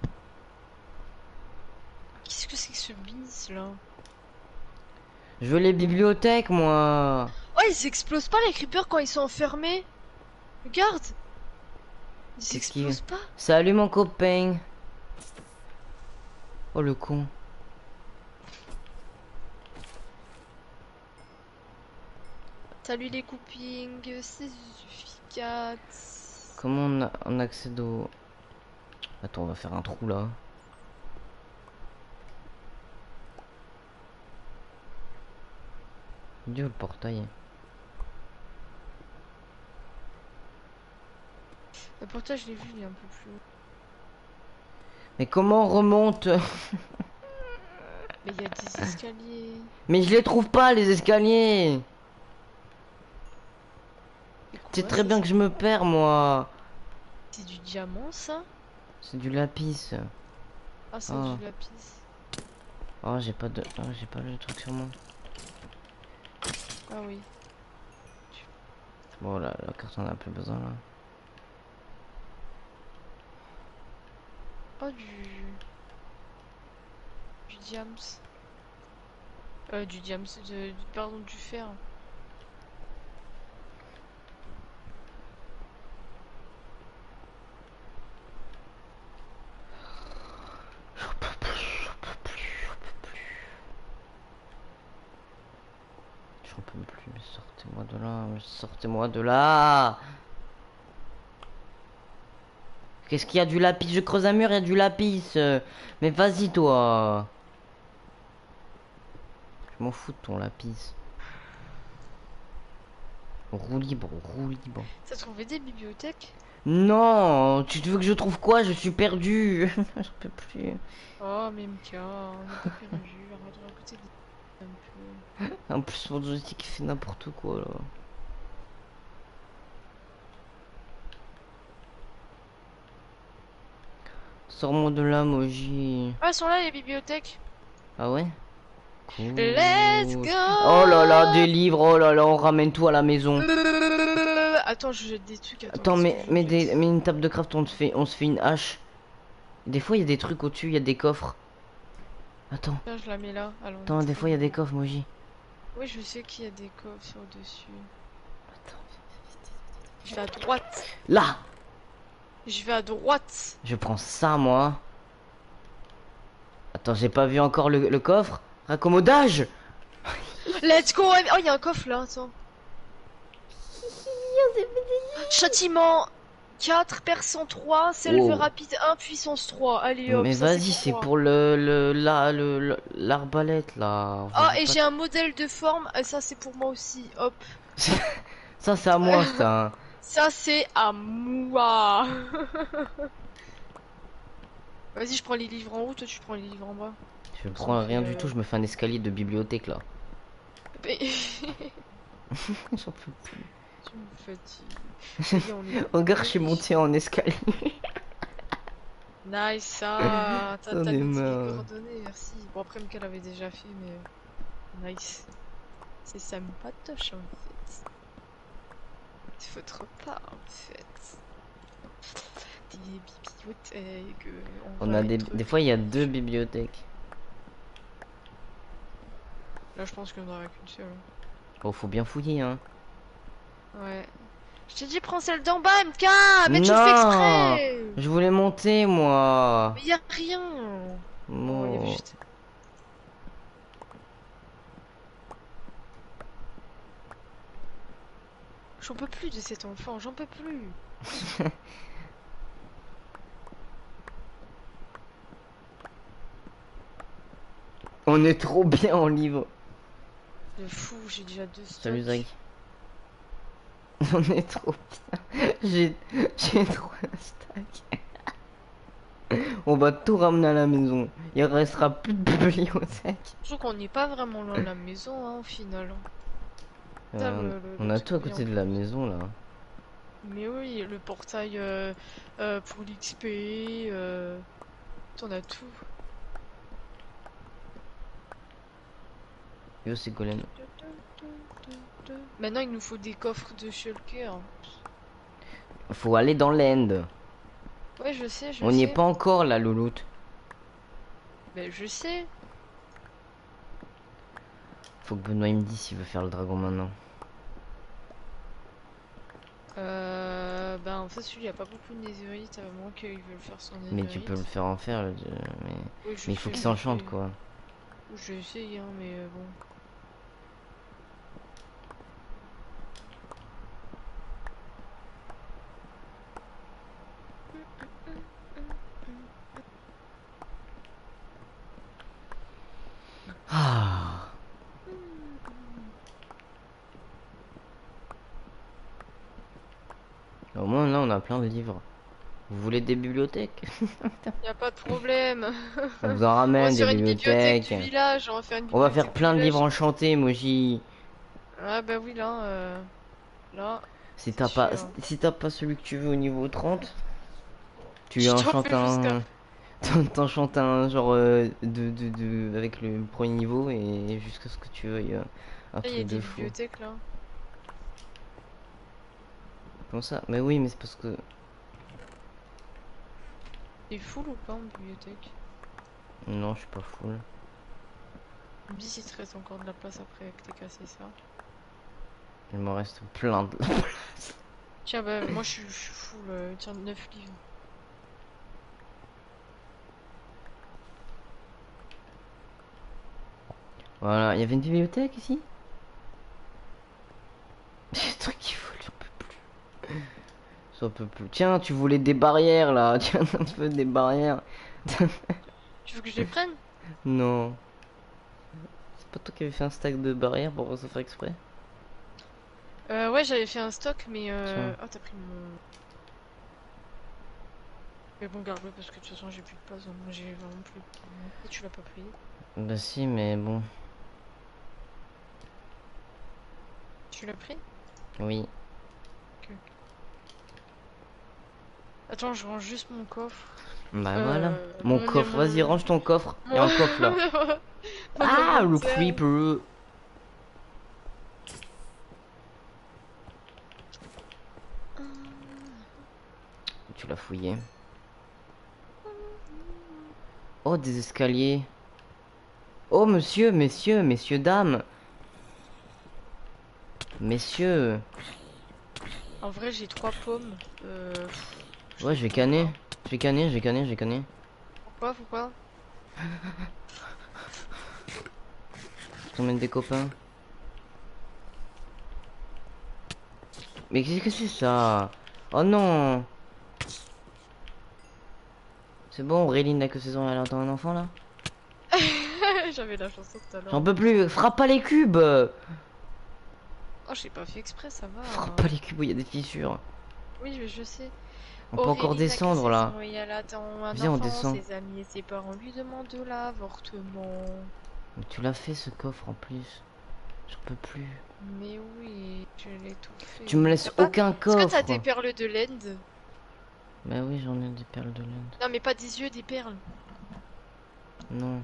Qu'est-ce que c'est que ce bis là? Je veux les bibliothèques, moi. Oh, ils s'explosent pas les creepers quand ils sont enfermés. Regarde. Ils Qu'est-ce qui... s'explosent pas. Salut mon copain. Oh le con. Salut les copings. C'est efficace. Comment on accède au... Attends, on va faire un trou là. Dieu, le portail. Le portail, je l'ai vu, il est un peu plus haut. Mais comment on remonte? Mais il y a des escaliers. Mais je les trouve pas, les escaliers. C'est C'est quoi très ça? bien que je me perds, moi. C'est du diamant ça? C'est du lapis. Ah, c'est Oh, du lapis. oh j'ai pas de... Oh, j'ai pas le truc sur moi. Ah oui. Bon, la carte on a plus besoin là. Oh, du diams. Du diams, pardon, du fer. J'en peux plus, j'en peux plus, j'en peux plus. J'en peux plus, mais sortez-moi de là, mais sortez-moi de là. Qu'est-ce qu'il y a du lapis? Je creuse un mur, il y a du lapis. Mais vas-y toi. Je m'en fous de ton lapis. Roue libre, roue libre. Ça trouvait des bibliothèques? Non, tu veux que je trouve quoi? Je suis perdu. J'en peux plus. Oh, mais MK, on n'est pas perdu. Arrête de raconter des un peu. En plus, mon joystick il fait n'importe quoi là. Sors-moi de là, Moji. Ah, elles sont là les bibliothèques. Ah ouais? Cool. Let's go! Oh là là, des livres, oh là là, on ramène tout à la maison. Attends, je jette des trucs. Attends, Qu'est-ce que je jette? mais une table de craft, on se fait une hache. Des fois, il y a des trucs au-dessus, il y a des coffres. Attends, Tiens, je la mets là, à attends, des fois, il y a des l'entrée. coffres, Moji. Oui, je sais qu'il y a des coffres sur dessus. Attends, Je vais à droite. Là! Je vais à droite. Je prends ça, moi. Attends, j'ai pas vu encore le coffre. Raccommodage! Let's go. Oh, il y a un coffre là, attends. Châtiment 4, perçant 3, selve Oh. rapide 1, puissance 3. Allez hop, Mais ça c'est vas-y, pour c'est moi. pour l'arbalète, là. Ah, Vas-y, et pas- j'ai un modèle de forme, ça c'est pour moi aussi. Hop. Ça, c'est à moi, ça. Ça c'est à moi. Vas-y, je prends les livres en haut, toi tu prends les livres en bas. Je Ça me prends fait, rien du tout, je me fais un escalier de bibliothèque, là. Mais- J'en peux plus. Tu me fatigues. Vas-y, on est... Regarde, je suis monté en escalier. Nice, ça. J'en T'as ai noté les marre. coordonnées, merci. Bon, après, Mika l'avait déjà fait, mais... Nice. C'est sympatoche, en fait. C'est votre repas, en fait. Des bibliothèques, on On va a être... des fois, il y a 2 bibliothèques. Là, je pense qu'il n'y en aura qu'une seule. Oh, faut bien fouiller, hein. Ouais. Je t'ai dit, prends celle d'en bas, MK. Mais tu le fais Non! exprès. Je voulais monter, moi. Mais y a rien. Oh, y avait Bon. juste... J'en peux plus de cet enfant, j'en peux plus. On est trop bien en livre. De fou, j'ai déjà 2 stocks. Salut, Zach. On est trop bien. J'ai trop un stack. On va tout ramener à la maison. Il restera plus de bibliothèque. Surtout qu'on n'est pas vraiment loin de la maison, hein, au final. Putain, On le a truc tout à bien côté de plus. la maison, là. Mais oui, le portail pour l'XP, t'en as tout. Yo, c'est Golem. Maintenant, il nous faut des coffres de shulker. Faut aller dans l'end. Ouais, je sais, je On n'y est sais. pas encore, là, louloute. Mais je sais. Faut que Benoît il me dise s'il veut faire le dragon maintenant. Ben en fait, celui, il n'y a pas beaucoup de netherite, à moins qu'il veuille faire son Mais netherite. tu peux le faire en faire, Oui, mais il faut qu'il s'enchante, quoi. Je vais essayer, hein, mais bon. Ah. Au moins, là, on a plein de livres. Vous voulez des bibliothèques? Y a pas de problème. On vous en On va ramène des sur une bibliothèque bibliothèques. du village, on va faire une On va bibliothèque faire du plein de livres village. enchantés, Moji. Ah bah oui, là, là, Si c'est t'as pas, sûr. si t'as pas celui que tu veux au niveau 30, tu Je t'en enchantes fais jusqu'à... un... T'enchantes un genre avec le premier niveau et jusqu'à ce que tu veuilles un Il y a truc des de fou. bibliothèques, là. Comme ça? Mais oui, mais c'est parce que... T'es full ou pas en bibliothèque? Non, je suis pas full. Me dis si te reste encore de la place après que t'aies cassé ça. Il m'en reste plein de... Tiens, bah moi je suis full, tiens, 9 livres. Voilà, il y avait une bibliothèque ici? J'ai le truc qui vole, j'en peux plus. J'en peux plus. Tiens, tu voulais des barrières là. Tiens, un peu des barrières. Tu veux que je les prenne? Non. C'est pas toi qui avais fait un stack de barrières pour ça faire exprès? Ouais, j'avais fait un stock, mais Tiens. oh, t'as pris mon... Mais bon, garde-le parce que de toute façon j'ai plus de place, donc moi j'ai vraiment plus... Et tu l'as pas pris? Bah si, mais bon. Tu l'as pris? Oui. Attends, je range juste mon coffre. Bah voilà. Mon coffre, vas-y, range ton coffre. Il y Mon... a un coffre là. mon Ah, le inventaire. creeper. Tu l'as fouillé. Oh, des escaliers. Oh, monsieur, messieurs, messieurs, dames. Messieurs. En vrai, j'ai 3 pommes. Je Ouais, les je vais prends canner. pas. Je vais canner, je vais canner, je vais canner. Pourquoi? Je t'emmène des copains. Mais qu'est-ce que c'est ça? Oh non! C'est bon, Aurélie n'a que 16 ans, elle attend un enfant là? J'avais la chanson tout à l'heure J'en en peux plus. plus, frappe pas les cubes! Oh, j'ai pas fait exprès, ça Frappe va. pas les cubes où il y a des fissures. Oui, je sais. On peut encore Aurélie n'a que descendre 16 là. ans et elle attend un Viens, on enfant. descend. Ses amis et ses parents lui demandent de l'avortement. Mais tu l'as fait ce coffre en plus. J'en peux plus. Mais oui, je l'ai tout Tu me fait. laisses aucun Est-ce que t'as des coffre. perles de laine? Bah oui, j'en ai des perles de laine. Non, mais pas des yeux, des perles. Non.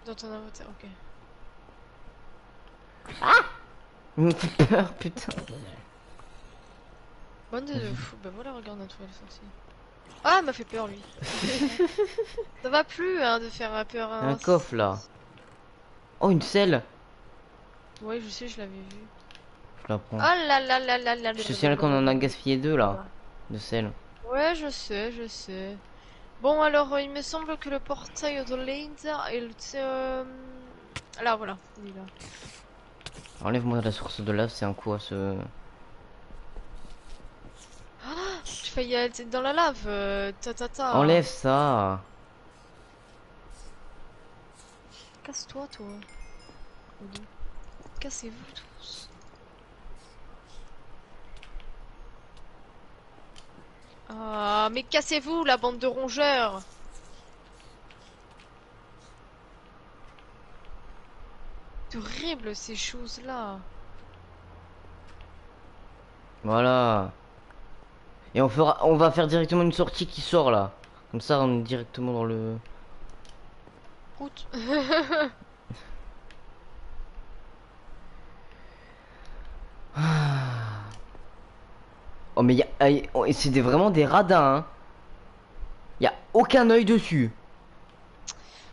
Dans ton inventaire, ok. Il me fait peur, putain. Bande de Vas-y. fou. Bah voilà, regarde un toile sorti. Ah, il m'a fait peur lui. Ça va plus hein, de faire peur à Un un. coffre là. Oh, une selle. Ouais, je sais, je l'avais vu. Je la prends. Ah là là là là là Je là te là signale là qu'on là en là a là gaspillé deux là. là. De sel. Ouais, je sais, je sais. Bon, alors, il me semble que le portail de l'Inde, il te... Là, voilà, il est là. Enlève-moi la source de lave, c'est un coup à ce. Ah, j'ai failli être dans la lave, ta. Enlève ça. Casse-toi, toi. Odo. Cassez-vous tous. Ah, mais cassez-vous, la bande de rongeurs! C'est horrible, ces choses-là. Voilà. Et on va faire directement une sortie qui sort là. Comme ça, on est directement dans le. Route. Ah. Oh mais c'est vraiment des radins. Hein. Y a aucun œil dessus.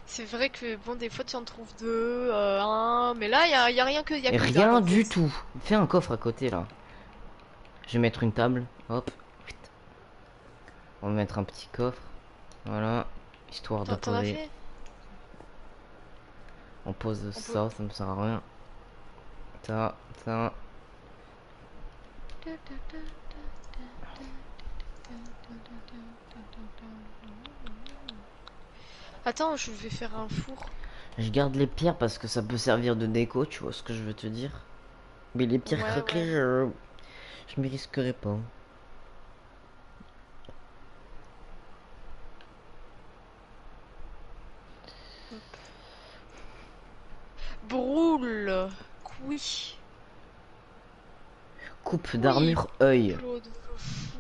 C'est vrai que, bon, des fois, tu en trouves deux, un, mais là, y a rien que, y a Et que dalle, rien en du fait. tout. Fais un coffre à côté là. Je vais mettre une table. Hop. On va mettre un petit coffre. Voilà. Histoire de T'en as poser. fait? On pose On peut... ça, ça me sert à rien. Ça, ça. Attends, je vais faire un four. Je garde les pierres parce que ça peut servir de déco, tu vois ce que je veux te dire. Mais les pierres Ouais, craquelées, ouais. je m'y risquerai pas. Brûle. Oui. Coupe Oui. d'armure œil. Claude le fou.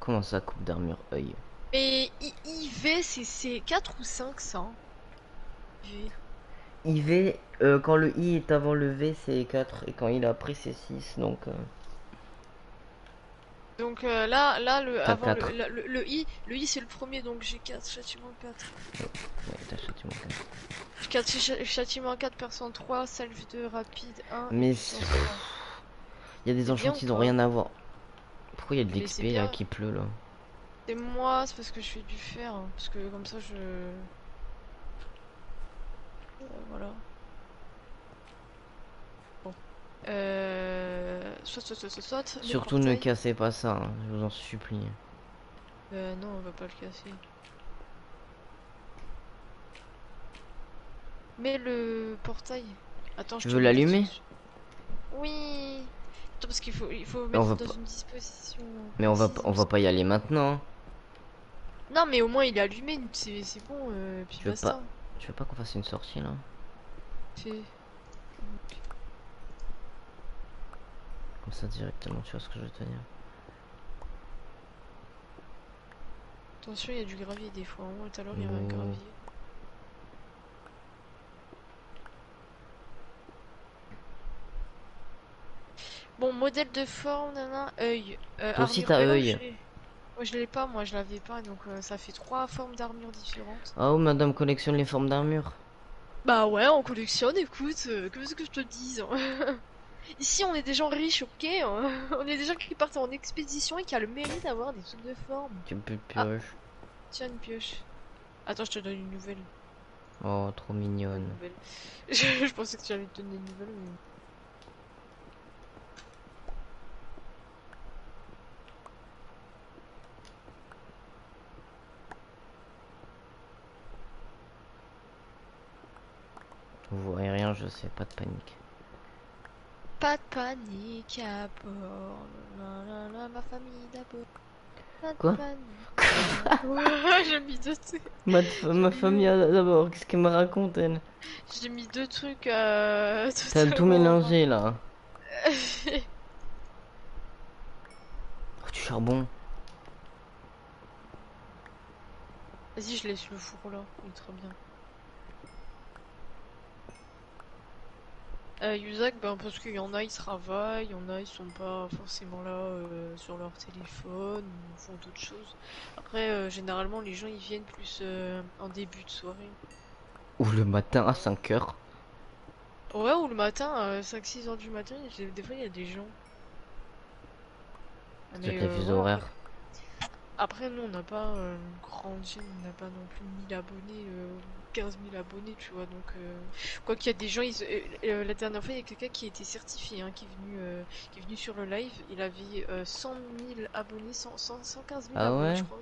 Comment ça, coupe d'armure œil? Mais IV, c'est 4 ou 5 ça? IV. IV, quand le I est avant le V, c'est 4 et quand il est après, c'est 6. Donc, Donc là t'as avant 4. le I c'est le premier, donc j'ai 4 châtiment 4. Ouais, t'as châtiment 4. 4 châtiment 4, percent 3, self 2, rapide 1 et Mais puissance 3. il y a des C'est bien ou enchantés, ils ont pas? rien à voir. Pourquoi il y a de Mais c'est l'XP là bien. qui pleut là? C'est moi, c'est parce que je fais du fer, hein, parce que comme ça je... voilà. Bon. Soit, le Surtout ne portail. cassez pas ça, hein, je vous en supplie. Non, on va pas le casser. Mais le portail. Attends, Tu je veux te mets l'accent l'allumer? dessus. Oui. Attends, parce il faut On mettre va dans pas, une disposition mais précise. on va pas y aller maintenant. Non, mais au moins il est allumé, c'est bon, puis Tu veux pas, basta. tu veux pas qu'on fasse une sortie là? Fait. Comme ça directement, tu vois ce que je veux te dire. Attention, il y a du gravier des fois. Moi, tout à l'heure, il y avait un Bon. gravier. Bon, modèle de forme, nana, œil. Toi aussi Armure t'as œil. œil. Moi, je l'ai pas, moi, je l'avais pas, donc ça fait 3 formes d'armure différentes. Oh, madame collectionne les formes d'armure. Bah ouais, on collectionne, écoute, qu'est-ce que je te dise? Ici, on est des gens riches, ok? On est des gens qui partent en expédition et qui a le mérite d'avoir des trucs de forme. Tu peux Ah, pioche. tiens, une pioche. Attends, je te donne une nouvelle. Oh, trop Une mignonne. nouvelle. Je pensais que tu allais te donner une nouvelle, mais... Vous voyez rien, je sais, pas de panique. Pas de panique à bord. Ma famille d'abord. Pas de Quoi? panique à bord. J'ai mis deux trucs. J'ai Ma famille mis... d'abord, qu'est-ce qu'elle me raconte elle? J'ai mis deux trucs T'as tout totalement... mélangé là. Oh, du charbon. Vas-y, je laisse le four là. Il est trop bien. Yusak, ben parce qu'il y en a ils travaillent, il y en a ils sont pas forcément là sur leur téléphone ou font d'autres choses. Après, généralement les gens ils viennent plus en début de soirée. Ou le matin à 5 heures. Ouais, ou le matin, 5-6 heures du matin, des fois il y a des gens. Toutes Mais les fuseaux voilà, après, horaires. après nous on n'a pas une grande chaîne, on n'a pas non plus 1000 abonnés, 15 000 abonnés, tu vois. Donc, quoi qu'il y a des gens, la dernière fois il y a quelqu'un qui était certifié, hein, qui est venu sur le live, il avait 100 000 abonnés, 115 000 Ah abonnés je ouais? crois.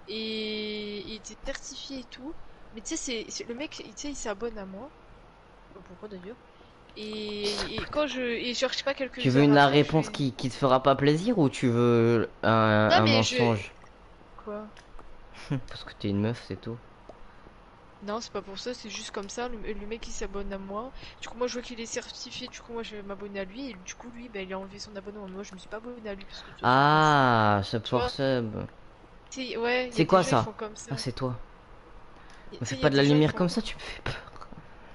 Et il était certifié et tout. Mais tu sais, le mec, tu sais, il s'abonne à moi. Je sais pas pourquoi d'ailleurs. Et quand et genre, je sais pas, Tu quelques veux heures la après, je réponse lui... qui te fera pas plaisir ou tu veux Non un mais mensonge? Quoi? Parce que t'es une meuf, c'est tout. Non, c'est pas pour ça, c'est juste comme ça, le mec il s'abonne à moi. Du coup, moi je vois qu'il est certifié, du coup, moi je vais m'abonner à lui. Et du coup, lui, bah, il a enlevé son abonnement. Moi, je me suis pas abonné à lui parce que de toute façon, je m'en fous. Ah, sub Tu for vois? sub. Ouais, il y a C'est des quoi gens, ils ça? font comme ça. Ah, c'est toi. Tu Me sais, fais il y a pas de la des gens, ils lumière font. comme ça, tu me fais peur.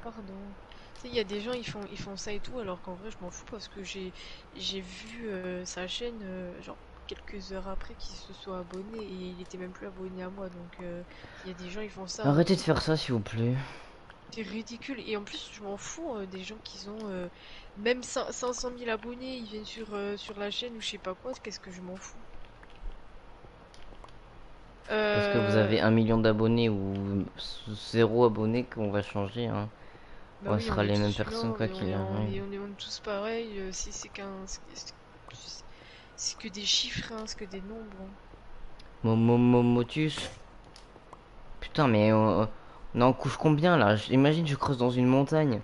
Pardon. Tu sais, il y a des gens, ils font ça et tout, alors qu'en vrai, je m'en fous parce que j'ai vu sa chaîne, genre, quelques heures après qu'il se soit abonné et il était même plus abonné à moi. Donc, il y a des gens, ils font ça, hein, Arrêtez de faire ça, s'il vous plaît. c'est ridicule. Et en plus, je m'en fous des gens qui ont même 500 000 abonnés, ils viennent sur la chaîne ou je sais pas quoi, qu'est-ce que je m'en fous. Parce que vous avez Euh, 1 million d'abonnés ou 0 abonnés qu'on va changer, hein. Bah On oui, on sera est les mêmes tous humains, personnes quoi mais qu'il arrive. on est tous pareils. C'est que des chiffres, hein, c'est que des nombres, hein. Motus. Putain, mais on est en couche combien là? Imagine, je creuse dans une montagne.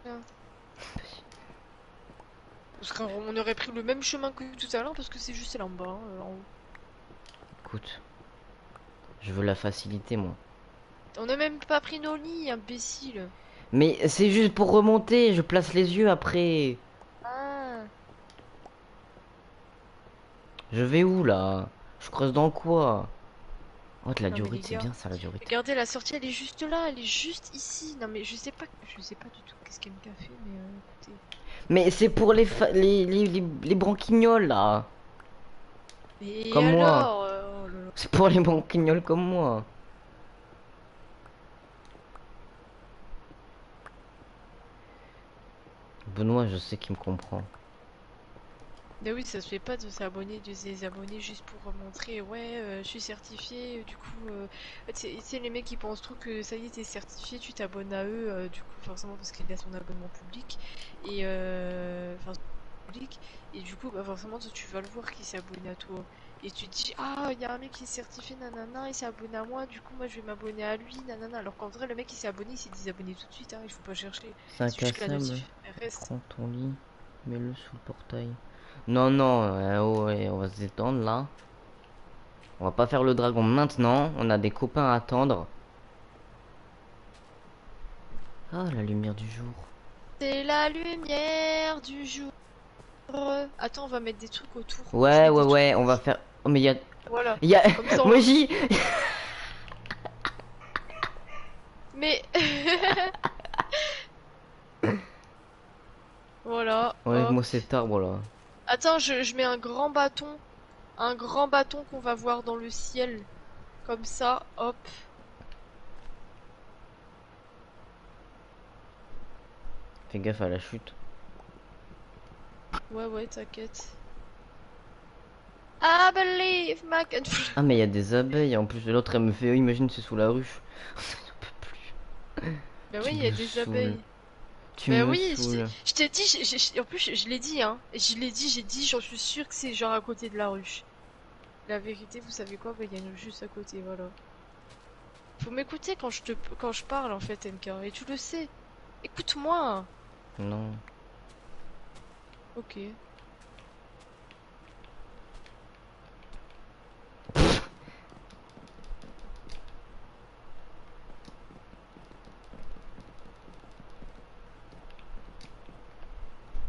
Tiens. Parce qu'on aurait pris le même chemin que tout à l'heure parce que c'est juste là en bas, hein, en haut. Écoute, je veux la facilité, moi. On n'a même pas pris nos lits, imbécile. Mais c'est juste pour remonter, je place les yeux après. Ah. Je vais où là? Je creuse dans quoi? Oh, de la Non mais les diorite, c'est gars, bien ça, la diorite. regardez la sortie, elle est juste là, elle est juste ici. Non mais je sais pas du tout qu'est-ce qu'est le café, mais écoutez. Mais c'est pour les branquignoles là. Et Comme moi. alors, oh là là. C'est pour les branquignoles comme moi. Benoît, je sais qu'il me comprend. Mais oui, ça se fait pas de s'abonner, de se désabonner juste pour montrer, ouais, je suis certifié, du coup, tu sais, les mecs qui pensent trop que ça y est, t'es certifié, tu t'abonnes à eux, du coup, forcément, parce qu'il a son abonnement public, et, enfin, public, et du coup, bah, forcément, toi, tu vas le voir qui s'est abonné à toi, et tu te dis, ah, il y a un mec qui est certifié, nanana, il s'est abonné à moi, du coup, moi, je vais m'abonner à lui, nanana, alors qu'en vrai, le mec qui s'est abonné, il s'est désabonné tout de suite, hein, il faut pas chercher, c'est 5 à juste que la sable. notif, elle reste. Prends ton lit. Mets-le sous le portail. Non, non, oh, ouais, on va se détendre là. On va pas faire le dragon maintenant. On a des copains à attendre. Ah, la lumière du jour. C'est la lumière du jour. Attends, on va mettre des trucs autour. Je Ouais, mets ouais, des trucs ouais, on va rouges. faire. Oh, mais il y a. Voilà. Il y a. Comme ça, Moi, j'y. Mais... Voilà, hop. Enlève-moi cet arbre là. Attends, je mets un grand bâton. Un grand bâton qu'on va voir dans le ciel. Comme ça, hop. Fais gaffe à la chute. Ouais, ouais, t'inquiète. I believe my can... Ah, mais il y a des abeilles. En plus, l'autre, elle me fait, oh, imagine, c'est sous la ruche. J'en peux plus. Bah Tu oui, il y a me des saoules. abeilles. Tu Bah me oui, saoules. je t'ai dit, en plus je l'ai dit, hein. Je l'ai dit, j'ai dit, j'en suis sûre que c'est genre à côté de la ruche. La vérité, vous savez quoi? Bah il y a une ruche juste à côté, voilà. Faut m'écouter quand je parle en fait, MK, et tu le sais. Écoute-moi. Non. Ok.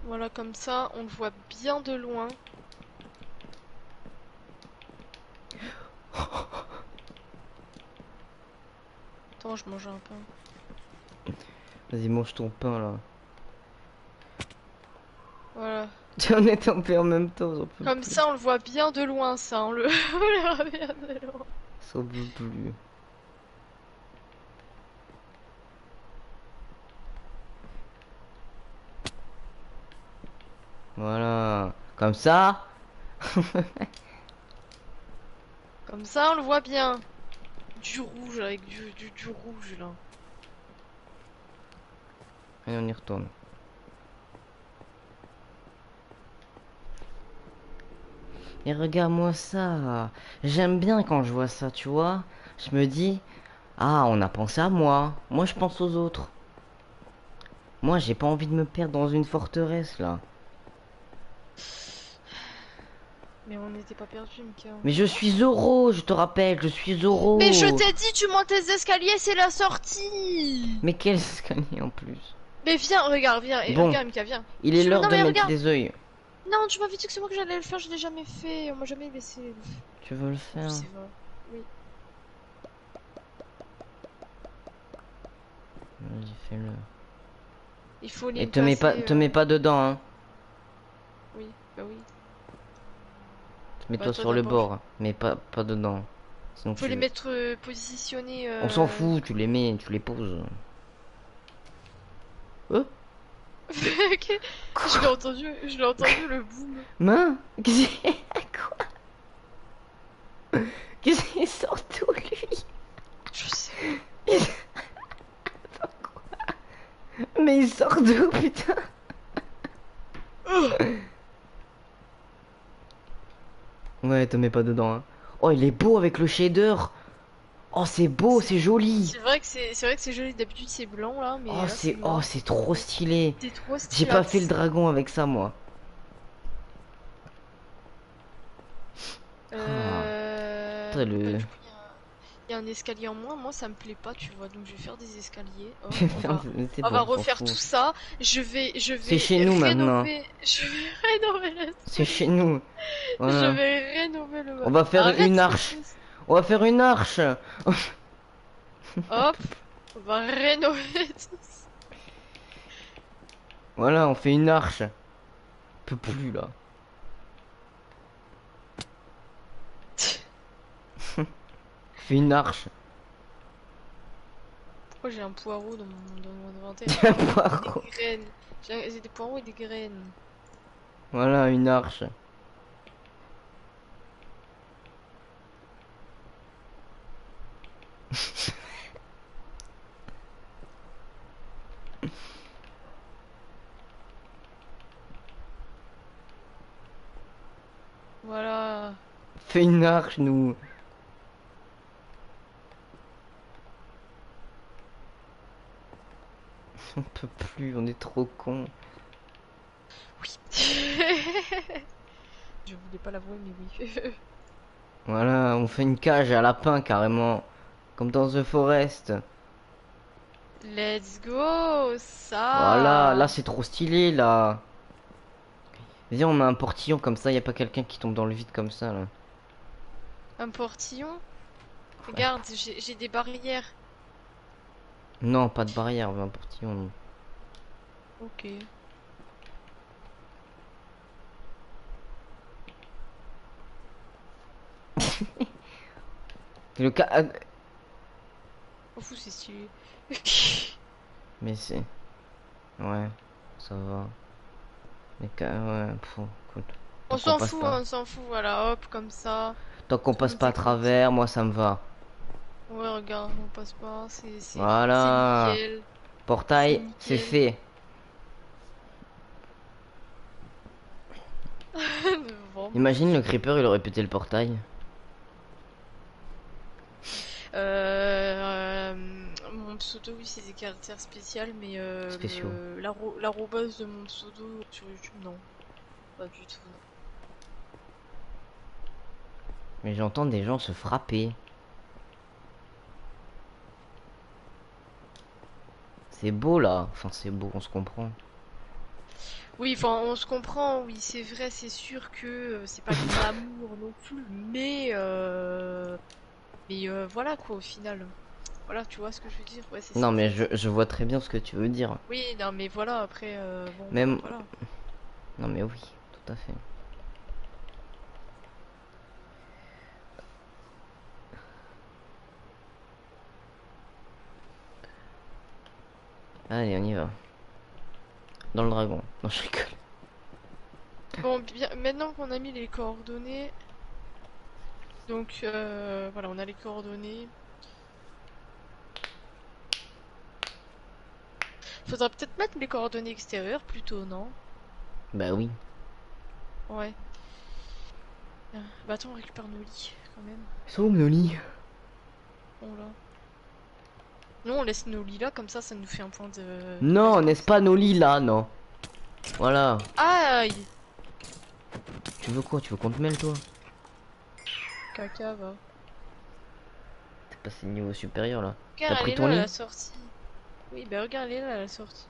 Voilà, comme ça, on le voit bien de loin. Attends, je mange un pain. Vas-y, mange ton pain, là. Voilà. On est tombé en même temps, j'en peux Comme plus. ça, on le voit bien de loin, ça. On le, on le voit bien de loin. J'en peux plus. Voilà. Comme ça. Comme ça, on le voit bien. Du rouge, avec du rouge, là. Et on y retourne. Et regarde-moi ça. J'aime bien quand je vois ça, tu vois. Je me dis, ah, on a pensé à moi. Moi, je pense aux autres. Moi, j'ai pas envie de me perdre dans une forteresse, là. Mais on n'était pas perdu, Mika. Mais je suis Zoro, je te rappelle, je suis Mais je Zoro. t'ai dit, tu montes les escaliers, c'est la sortie. Mais quel escalier en plus. Mais viens, regarde, viens, et Bon, regarde, Mika, viens. il est l'heure Non, de mais mettre regarde. les œils. Non, tu m'avais dit que c'est moi que j'allais le faire, je l'ai jamais fait. On m'a jamais laissé. Tu veux le En plus, faire? c'est vrai. Oui. Vas-y, fais-le. Il faut les Et me passer. te mets pas dedans, hein. Oui, bah oui. Bah Mets-toi toi sur le d'abord. bord, mais pas dedans. Sinon Faut les tu... mettre positionnés. On s'en fout, tu les mets, tu les poses. Oh, Ok. quoi? Je l'ai entendu le boom. Main? Qu'est-ce qu'il... Quoi? Qu'est-ce qu'il sort d'où, lui? Je sais pas. Il- Mais il sort d'où, putain? Ouais, te mets pas dedans, hein. Oh, il est beau avec le shader. Oh, c'est beau, c'est joli. C'est vrai que c'est joli. D'habitude c'est blanc là, mais là c'est Oh, noir. c'est trop stylé. C'est trop J'ai pas fait le stylax. dragon avec ça, moi. Ah, Bah le... du coup il y a un escalier en moins. Moi ça me plaît pas, tu vois. Donc je vais faire des escaliers. Hop, C'est on va bon, on s'en refaire fout. tout ça. Je C'est vais chez nous maintenant. rénover. Je vais rénover le C'est truc. chez nous. Je Voilà. vais rénover le. On va faire Arrête une s'il te arche. plaît. On va faire une arche. Hop, on va rénover tout ça. Voilà, on fait une arche. On peut plus là. On fait une arche. Pourquoi j'ai un poireau dans mon inventaire? Un Des poireau. graines. J'ai des poireaux et des graines. Voilà, une arche. Voilà. Fais une arche, nous. On peut plus, on est trop cons. Oui. Je voulais pas l'avouer, mais oui. Voilà, on fait une cage à lapin carrément. Comme dans The Forest. Let's go, Voilà, là ça. c'est trop stylé là. Viens, on met un portillon comme ça, y a pas quelqu'un qui tombe dans le vide comme ça là. Un portillon. Ouais. Regarde, j'ai des barrières. Non, pas de barrière, on veut un portillon. Non. Ok. Le cas. Oh fou, c'est stylé. Mais c'est. Ouais, ça va. Mais ouais, écoute. On Tant qu'on s'en passe fout, pas. on s'en fout, voilà, hop, comme ça. Tant qu'on Tout le passe monde pas à écoute. travers, moi ça me va. Ouais, regarde, on passe pas, c'est Voilà. nickel. C'est Portail, c'est nickel. fait. Vraiment. Imagine le creeper, il aurait pété le portail. Mon pseudo, oui, c'est des caractères spéciaux, mais Spéciaux. l'arrobase de mon pseudo sur YouTube, non. Pas du tout, non. Mais j'entends des gens se frapper. C'est beau là. Enfin, c'est beau, on se comprend. Oui, enfin, on se comprend, oui, c'est vrai, c'est sûr que c'est pas glamour non plus, mais voilà quoi, au final. Voilà, tu vois ce que je veux dire? Ouais, c'est ça Non, en mais fait. je vois très bien ce que tu veux dire. Oui, non, mais voilà, après, bon, bah Même. voilà. Non, mais oui, tout à fait. Allez, on y va. Dans le dragon. Non, je rigole. Bon, bien, maintenant qu'on a mis les coordonnées, donc voilà, on a les coordonnées. Faudra peut-être mettre les coordonnées extérieures plutôt, non? Bah oui. Ouais. Bah attends, on récupère nos lits quand même. Ils sont où nos lits? Oh là. Nous, on laisse nos lits là, comme ça nous fait un point de Non, n'est-ce référence. pas nos lits là, non? Voilà. Aïe! Tu veux quoi? Tu veux qu'on te mêle, toi? Caca, va. T'es passé le niveau supérieur là. T'as Regarde, elle pris est ton là, lit? la sortie. Oui, bah regarde, elle est là, la sortie.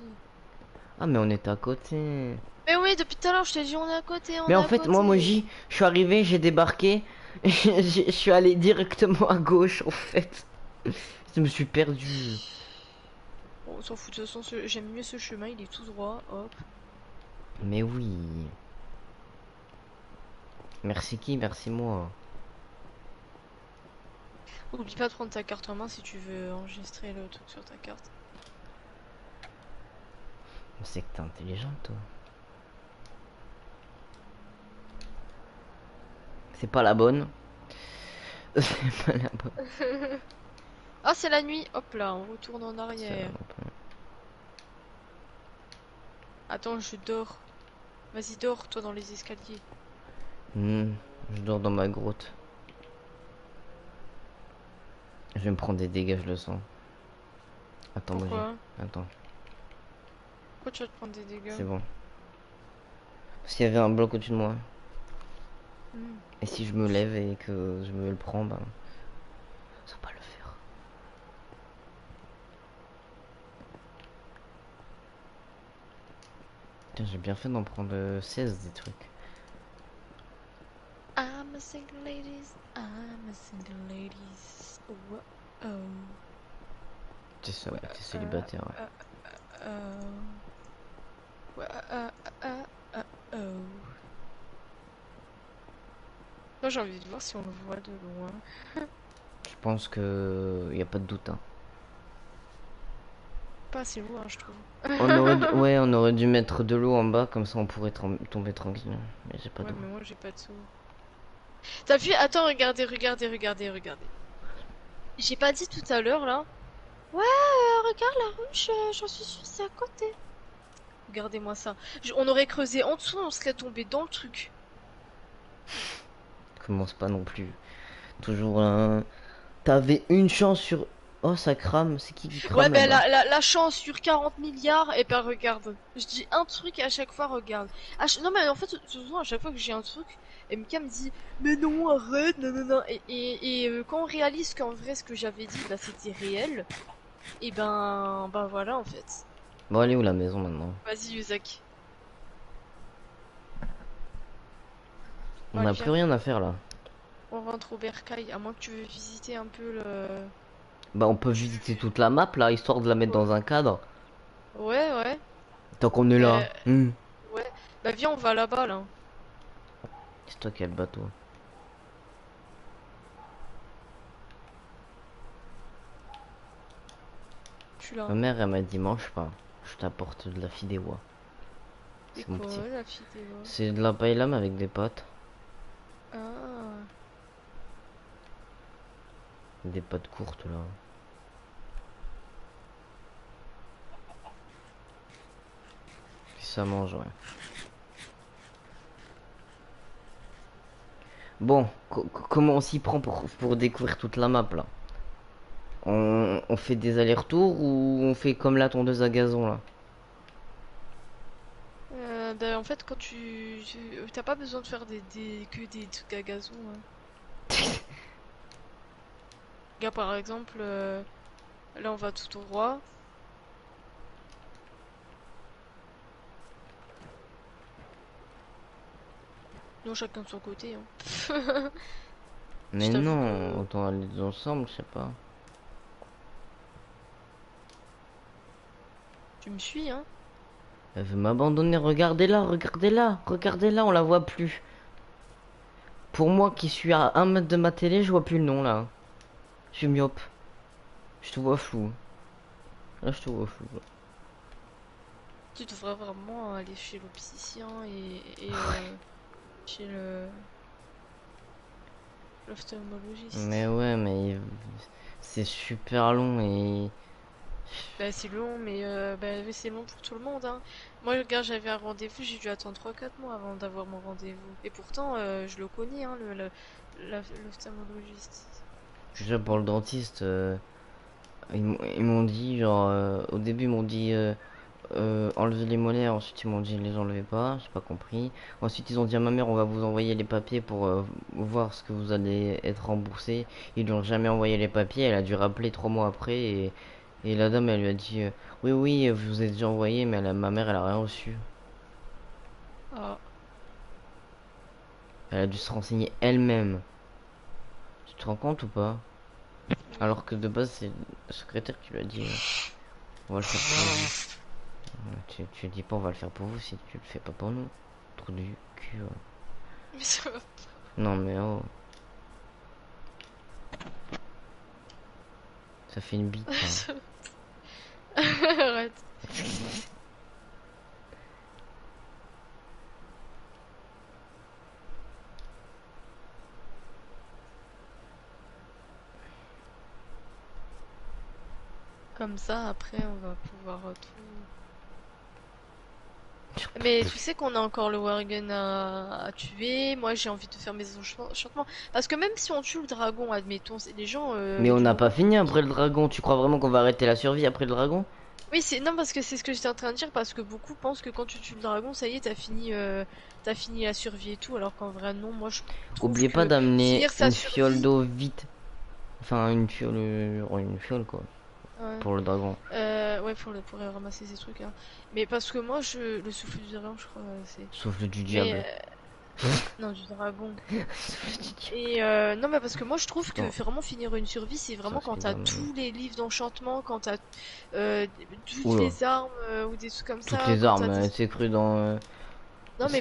Ah, mais on est à côté. Mais oui, depuis tout à l'heure, je t'ai dit, on est à côté, on Mais est en à fait, moi, côté. je suis arrivé, j'ai débarqué. Je suis allé directement à gauche, en fait. Je me suis perdu. Bon, on s'en fout, de toute façon, j'aime mieux ce chemin, il est tout droit, hop. Mais oui. Merci qui? Merci moi. Oublie pas de prendre ta carte en main si tu veux enregistrer le truc sur ta carte. C'est que t'es intelligente, toi. C'est pas la bonne. C'est pas la bonne. Ah, c'est la nuit, hop là, on retourne en C'est arrière. vraiment pas- Attends, je dors. Vas-y, dors, toi, dans les escaliers. Je dors dans ma grotte. Je vais me prendre des dégâts, je le sens. Attends, bouger. Pourquoi? Attends, Pourquoi tu vas te prendre des dégâts? c'est bon. Parce qu'il y avait un bloc au-dessus de moi. Hmm. Et si je me lève et que je me le prends, ben, ça va pas le faire. Tiens, j'ai bien fait d'en prendre 16 des trucs. I'm a single ladies, I'm a single ladies. Oh, oh. Ouais, T'es célibataire, ouais. euh, ouais, oh. Moi, j'ai envie de voir si on le voit de loin. Je pense que y a pas de doute, hein. Pas assez loin, je trouve. Ouais, on aurait dû mettre de l'eau en bas, comme ça on pourrait tomber tranquille. Mais j'ai pas Ouais, d'eau. mais moi, j'ai pas de sous. T'as vu? Attends, regardez, regardez, regardez, regardez. J'ai pas dit tout à l'heure, là. Ouais, regarde la ruche, j'en suis sûre, c'est à côté. Regardez-moi ça. On aurait creusé en dessous, on serait tombé dans le truc. Commence pas non plus. Toujours un. T'avais une chance sur. Oh, ça crame. C'est qui Ouais, crame ben là-bas? la chance sur 40 milliards, et ben regarde. Je dis un truc à chaque fois, regarde. Non, mais en fait, souvent, à chaque fois que j'ai un truc, MK me dit, mais non, arrête, non, non, non. Et quand on réalise qu'en vrai, ce que j'avais dit, bah, c'était réel, et ben voilà, en fait. Bon, allez où la maison maintenant? Vas-y, Yuzak. On Bon, n'a allez, plus viens. rien à faire là. On rentre au bercail, à moins que tu veux visiter un peu le... Bah, on peut visiter toute la map là, histoire de la mettre dans un cadre. Ouais, ouais. Tant qu'on est là. Ben, ouais. Bah, viens, on va là-bas, là. C'est toi qui as le bateau. Je suis là. Ma mère, elle m'a dit mange pas. Je t'apporte de la fideuà. C'est C'est mon quoi petit. la vidéo? C'est de la paille lame avec des potes. Ah. Des potes courtes là. Ça mange, ouais. Bon, comment on s'y prend pour découvrir toute la map là? On fait des allers-retours ou on fait comme la tondeuse à gazon là? Bah, en fait, quand t'as pas besoin de faire que des trucs à gazon. Hein. Regarde, par exemple, là on va tout droit. Non, chacun de son côté. Hein. Je Mais t'avoue non, que autant aller ensemble, je sais pas. tu me suis, hein. Elle veut m'abandonner, regardez-la, regardez-la, regardez-la, on la voit plus. Pour moi qui suis à 1 mètre de ma télé, je vois plus le nom là. Je suis myope. Je te vois flou. Là, je te vois flou. Tu devrais vraiment aller chez l'opticien et chez Mais l'ophtalmologiste. ouais, mais c'est super long et... Bah, c'est long, mais bah, oui, c'est long pour tout le monde, hein. Moi, regarde, j'avais un rendez-vous, j'ai dû attendre 3 4 mois avant d'avoir mon rendez-vous. Et pourtant, je le connais, hein, l'ophtalmologiste. Déjà pour le dentiste, ils m'ont dit, genre, au début ils m'ont dit enlever les molaires, ensuite ils m'ont dit les enlevez pas, j'ai pas compris. Ensuite ils ont dit à ma mère on va vous envoyer les papiers pour voir ce que vous allez être remboursé. Ils lui ont jamais envoyé les papiers, elle a dû rappeler 3 mois après et la dame elle lui a dit oui oui vous êtes déjà envoyé mais ma mère elle a rien reçu. Ah, Elle a dû se renseigner elle-même. Tu te rends compte ou pas? oui. Alors que de base c'est le secrétaire qui lui a dit on va le faire pour vous. Tu dis pas on va le faire pour vous si tu le fais pas pour nous. Trou du cul. Ouais. Mais ça va. Non mais oh, ça fait une bite ça. Arrête. Comme ça, après, on va pouvoir tout. Mais tu sais qu'on a encore le Worgen à tuer. Moi, j'ai envie de faire mes enchantements. Parce que même si on tue le dragon, admettons, les gens, Mais on du n'a pas moment. fini après le dragon. Tu crois vraiment qu'on va arrêter la survie après le dragon? Oui, c'est non parce que c'est ce que j'étais en train de dire parce que beaucoup pensent que quand tu tues le dragon, ça y est, t'as fini la survie et tout, alors qu'en vrai non. Moi, je trouve Oubliez pas que d'amener finir sa une fiole survie. d'eau vite. Enfin une fiole quoi. Ouais. Pour le dragon. Ouais, pour ramasser ces trucs, hein. Mais parce que moi, le souffle du dragon, je crois, c'est. Souffle du Mais diable. non, du dragon. Souffle du diable. Et non, mais parce que moi, je trouve que Putain, vraiment finir une survie, c'est ça vraiment quand risque t'as d'amener. tous les livres d'enchantement, quand t'as euh, toutes Oula. les armes ou des trucs comme Toutes ça, les quand armes, t'as des. c'est cru dans. Non, mais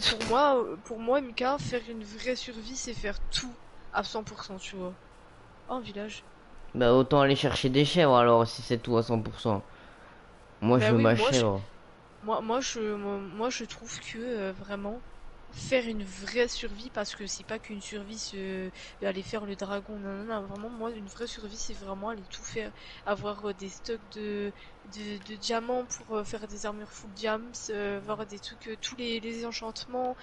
pour moi, MK, faire une vraie survie, c'est faire tout à 100%, tu vois. Oh, un village. Bah autant aller chercher des chèvres alors si c'est tout à 100%. Moi je Bah veux oui, ma chèvre. moi, je trouve que vraiment faire une vraie survie, parce que c'est pas qu'une survie, aller faire le dragon, non, non, non, vraiment, moi, une vraie survie, c'est vraiment aller tout faire, avoir des stocks de diamants pour faire des armures full diams, avoir des trucs, tous les enchantements.